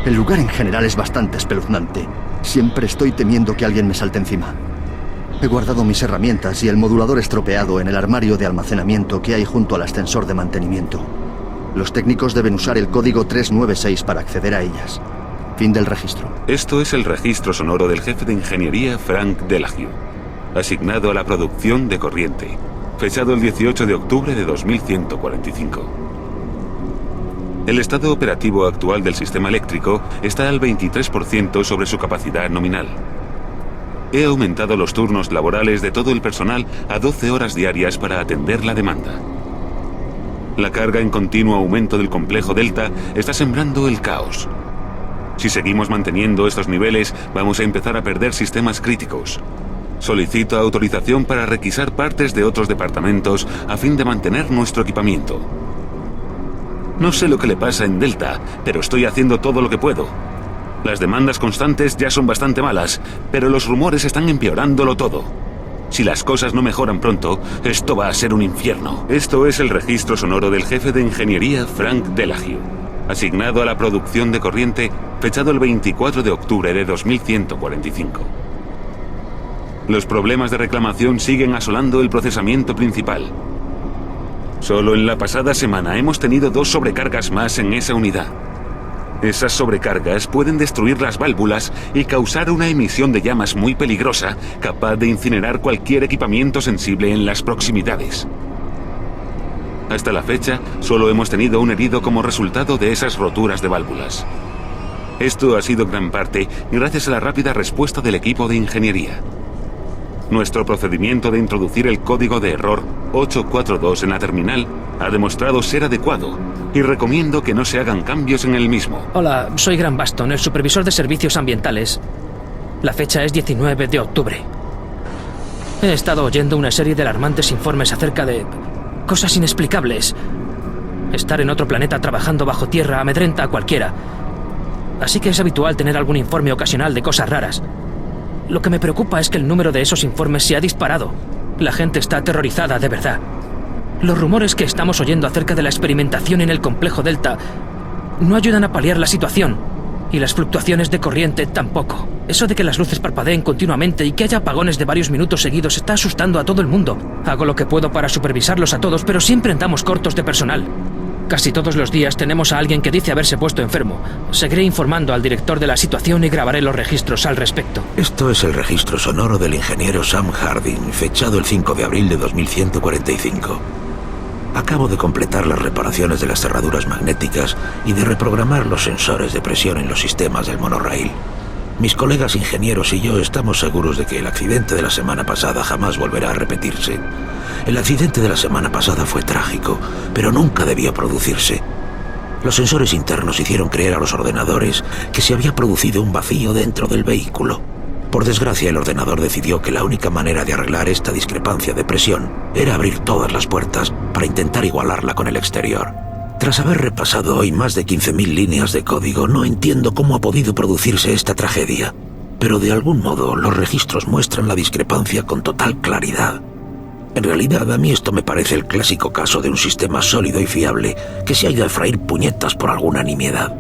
El lugar en general es bastante espeluznante. Siempre estoy temiendo que alguien me salte encima. He guardado mis herramientas y el modulador estropeado en el armario de almacenamiento que hay junto al ascensor de mantenimiento. Los técnicos deben usar el código 396 para acceder a ellas. Fin del registro. Esto es el registro sonoro del jefe de ingeniería Frank Delahue, asignado a la producción de corriente, fechado el 18 de octubre de 2145. El estado operativo actual del sistema eléctrico está al 23% sobre su capacidad nominal. He aumentado los turnos laborales de todo el personal a 12 horas diarias para atender la demanda. La carga en continuo aumento del complejo Delta está sembrando el caos. Si seguimos manteniendo estos niveles, vamos a empezar a perder sistemas críticos. Solicito autorización para requisar partes de otros departamentos a fin de mantener nuestro equipamiento. No sé lo que le pasa en Delta, pero estoy haciendo todo lo que puedo. Las demandas constantes ya son bastante malas, pero los rumores están empeorándolo todo. Si las cosas no mejoran pronto, esto va a ser un infierno. Esto es el registro sonoro del jefe de ingeniería Frank Delahue, asignado a la producción de corriente, fechado el 24 de octubre de 2145. Los problemas de reclamación siguen asolando el procesamiento principal. Solo en la pasada semana hemos tenido 2 sobrecargas más en esa unidad. Esas sobrecargas pueden destruir las válvulas y causar una emisión de llamas muy peligrosa, capaz de incinerar cualquier equipamiento sensible en las proximidades. Hasta la fecha, solo hemos tenido un herido como resultado de esas roturas de válvulas. Esto ha sido en gran parte gracias a la rápida respuesta del equipo de ingeniería. Nuestro procedimiento de introducir el código de error 842 en la terminal ha demostrado ser adecuado y recomiendo que no se hagan cambios en el mismo. Hola, soy Grant Baston, el supervisor de servicios ambientales. La fecha es 19 de octubre. He estado oyendo una serie de alarmantes informes acerca de cosas inexplicables. Estar en otro planeta trabajando bajo tierra amedrenta a cualquiera. Así que es habitual tener algún informe ocasional de cosas raras. Lo que me preocupa es que el número de esos informes se ha disparado. La gente está aterrorizada de verdad. Los rumores que estamos oyendo acerca de la experimentación en el complejo Delta no ayudan a paliar la situación. Y las fluctuaciones de corriente tampoco. Eso de que las luces parpadeen continuamente y que haya apagones de varios minutos seguidos está asustando a todo el mundo. Hago lo que puedo para supervisarlos a todos, pero siempre andamos cortos de personal. Casi todos los días tenemos a alguien que dice haberse puesto enfermo. Seguiré informando al director de la situación y grabaré los registros al respecto. Esto es el registro sonoro del ingeniero Sam Harding, fechado el 5 de abril de 2145. Acabo de completar las reparaciones de las cerraduras magnéticas y de reprogramar los sensores de presión en los sistemas del monorail. Mis colegas ingenieros y yo estamos seguros de que el accidente de la semana pasada jamás volverá a repetirse. El accidente de la semana pasada fue trágico, pero nunca debió producirse. Los sensores internos hicieron creer a los ordenadores que se había producido un vacío dentro del vehículo. Por desgracia, el ordenador decidió que la única manera de arreglar esta discrepancia de presión era abrir todas las puertas para intentar igualarla con el exterior. Tras haber repasado hoy más de 15.000 líneas de código, no entiendo cómo ha podido producirse esta tragedia. Pero de algún modo, los registros muestran la discrepancia con total claridad. En realidad, a mí esto me parece el clásico caso de un sistema sólido y fiable que se ha ido a freír puñetas por alguna nimiedad.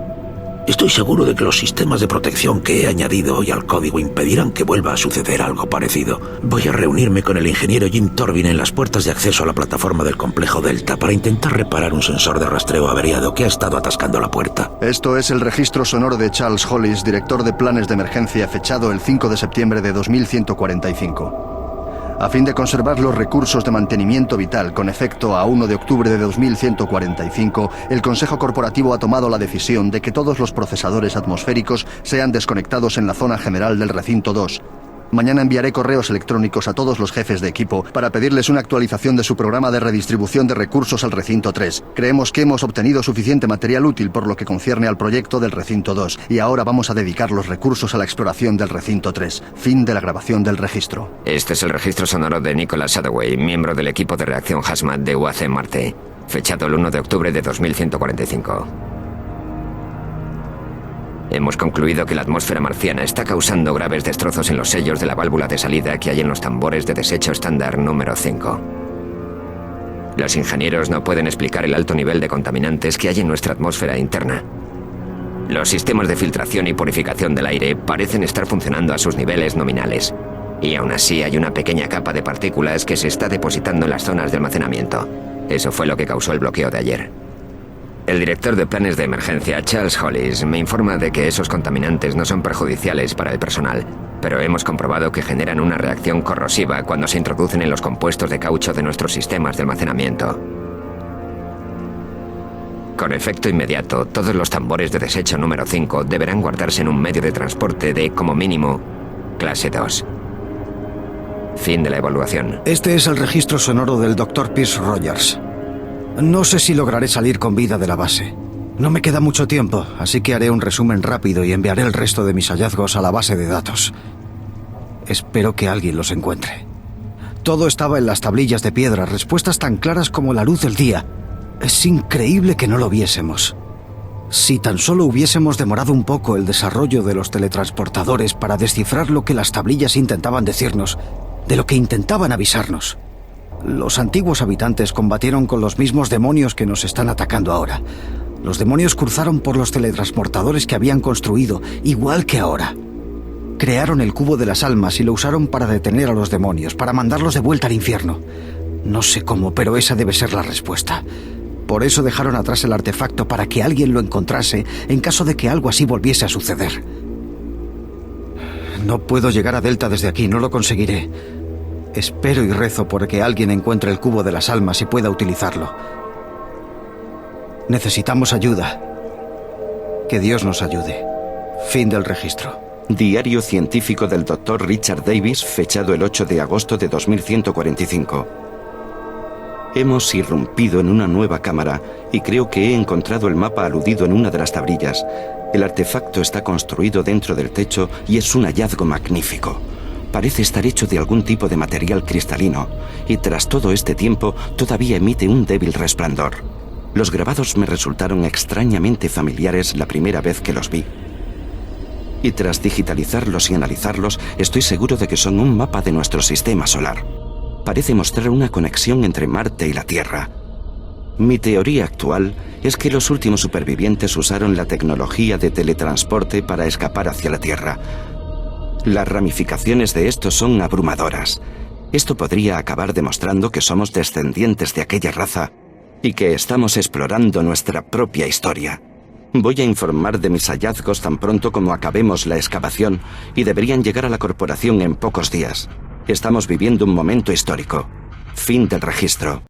Estoy seguro de que los sistemas de protección que he añadido hoy al código impedirán que vuelva a suceder algo parecido. Voy a reunirme con el ingeniero Jim Torbin en las puertas de acceso a la plataforma del complejo Delta para intentar reparar un sensor de rastreo averiado que ha estado atascando la puerta. Esto es el registro sonoro de Charles Hollis, director de planes de emergencia, fechado el 5 de septiembre de 2145. A fin de conservar los recursos de mantenimiento vital con efecto a 1 de octubre de 2145, el Consejo Corporativo ha tomado la decisión de que todos los procesadores atmosféricos sean desconectados en la zona general del recinto 2. Mañana enviaré correos electrónicos a todos los jefes de equipo para pedirles una actualización de su programa de redistribución de recursos al recinto 3. Creemos que hemos obtenido suficiente material útil por lo que concierne al proyecto del recinto 2 y ahora vamos a dedicar los recursos a la exploración del recinto 3. Fin de la grabación del registro. Este es el registro sonoro de Nicholas Shadoway, miembro del equipo de reacción Hazmat de UAC en Marte, fechado el 1 de octubre de 2145. Hemos concluido que la atmósfera marciana está causando graves destrozos en los sellos de la válvula de salida que hay en los tambores de desecho estándar número 5. Los ingenieros no pueden explicar el alto nivel de contaminantes que hay en nuestra atmósfera interna. Los sistemas de filtración y purificación del aire parecen estar funcionando a sus niveles nominales. Y aún así hay una pequeña capa de partículas que se está depositando en las zonas de almacenamiento. Eso fue lo que causó el bloqueo de ayer. El director de planes de emergencia, Charles Hollis, me informa de que esos contaminantes no son perjudiciales para el personal, pero hemos comprobado que generan una reacción corrosiva cuando se introducen en los compuestos de caucho de nuestros sistemas de almacenamiento. Con efecto inmediato, todos los tambores de desecho número 5 deberán guardarse en un medio de transporte de, como mínimo, clase 2. Fin de la evaluación. Este es el registro sonoro del Dr. Pierce Rogers. No sé si lograré salir con vida de la base. No me queda mucho tiempo, así que haré un resumen rápido y enviaré el resto de mis hallazgos a la base de datos. Espero que alguien los encuentre. Todo estaba en las tablillas de piedra, respuestas tan claras como la luz del día. Es increíble que no lo viésemos. Si tan solo hubiésemos demorado un poco el desarrollo de los teletransportadores para descifrar lo que las tablillas intentaban decirnos, de lo que intentaban avisarnos. Los antiguos habitantes combatieron con los mismos demonios que nos están atacando ahora. Los demonios cruzaron por los teletransportadores que habían construido, igual que ahora. Crearon el cubo de las almas y lo usaron para detener a los demonios, para mandarlos de vuelta al infierno. No sé cómo, pero esa debe ser la respuesta. Por eso dejaron atrás el artefacto, para que alguien lo encontrase en caso de que algo así volviese a suceder. No puedo llegar a Delta desde aquí, no lo conseguiré. Espero y rezo por que alguien encuentre el cubo de las almas y pueda utilizarlo. Necesitamos ayuda. Que Dios nos ayude. Fin del registro. Diario científico del Dr. Richard Davis, fechado el 8 de agosto de 2145. Hemos irrumpido en una nueva cámara y creo que he encontrado el mapa aludido en una de las tablillas. El artefacto está construido dentro del techo y es un hallazgo magnífico. Parece estar hecho de algún tipo de material cristalino, y tras todo este tiempo todavía emite un débil resplandor. Los grabados me resultaron extrañamente familiares la primera vez que los vi. Y tras digitalizarlos y analizarlos, estoy seguro de que son un mapa de nuestro sistema solar. Parece mostrar una conexión entre Marte y la Tierra. Mi teoría actual es que los últimos supervivientes usaron la tecnología de teletransporte para escapar hacia la Tierra. Las ramificaciones de esto son abrumadoras. Esto podría acabar demostrando que somos descendientes de aquella raza y que estamos explorando nuestra propia historia. Voy a informar de mis hallazgos tan pronto como acabemos la excavación y deberían llegar a la corporación en pocos días. Estamos viviendo un momento histórico. Fin del registro.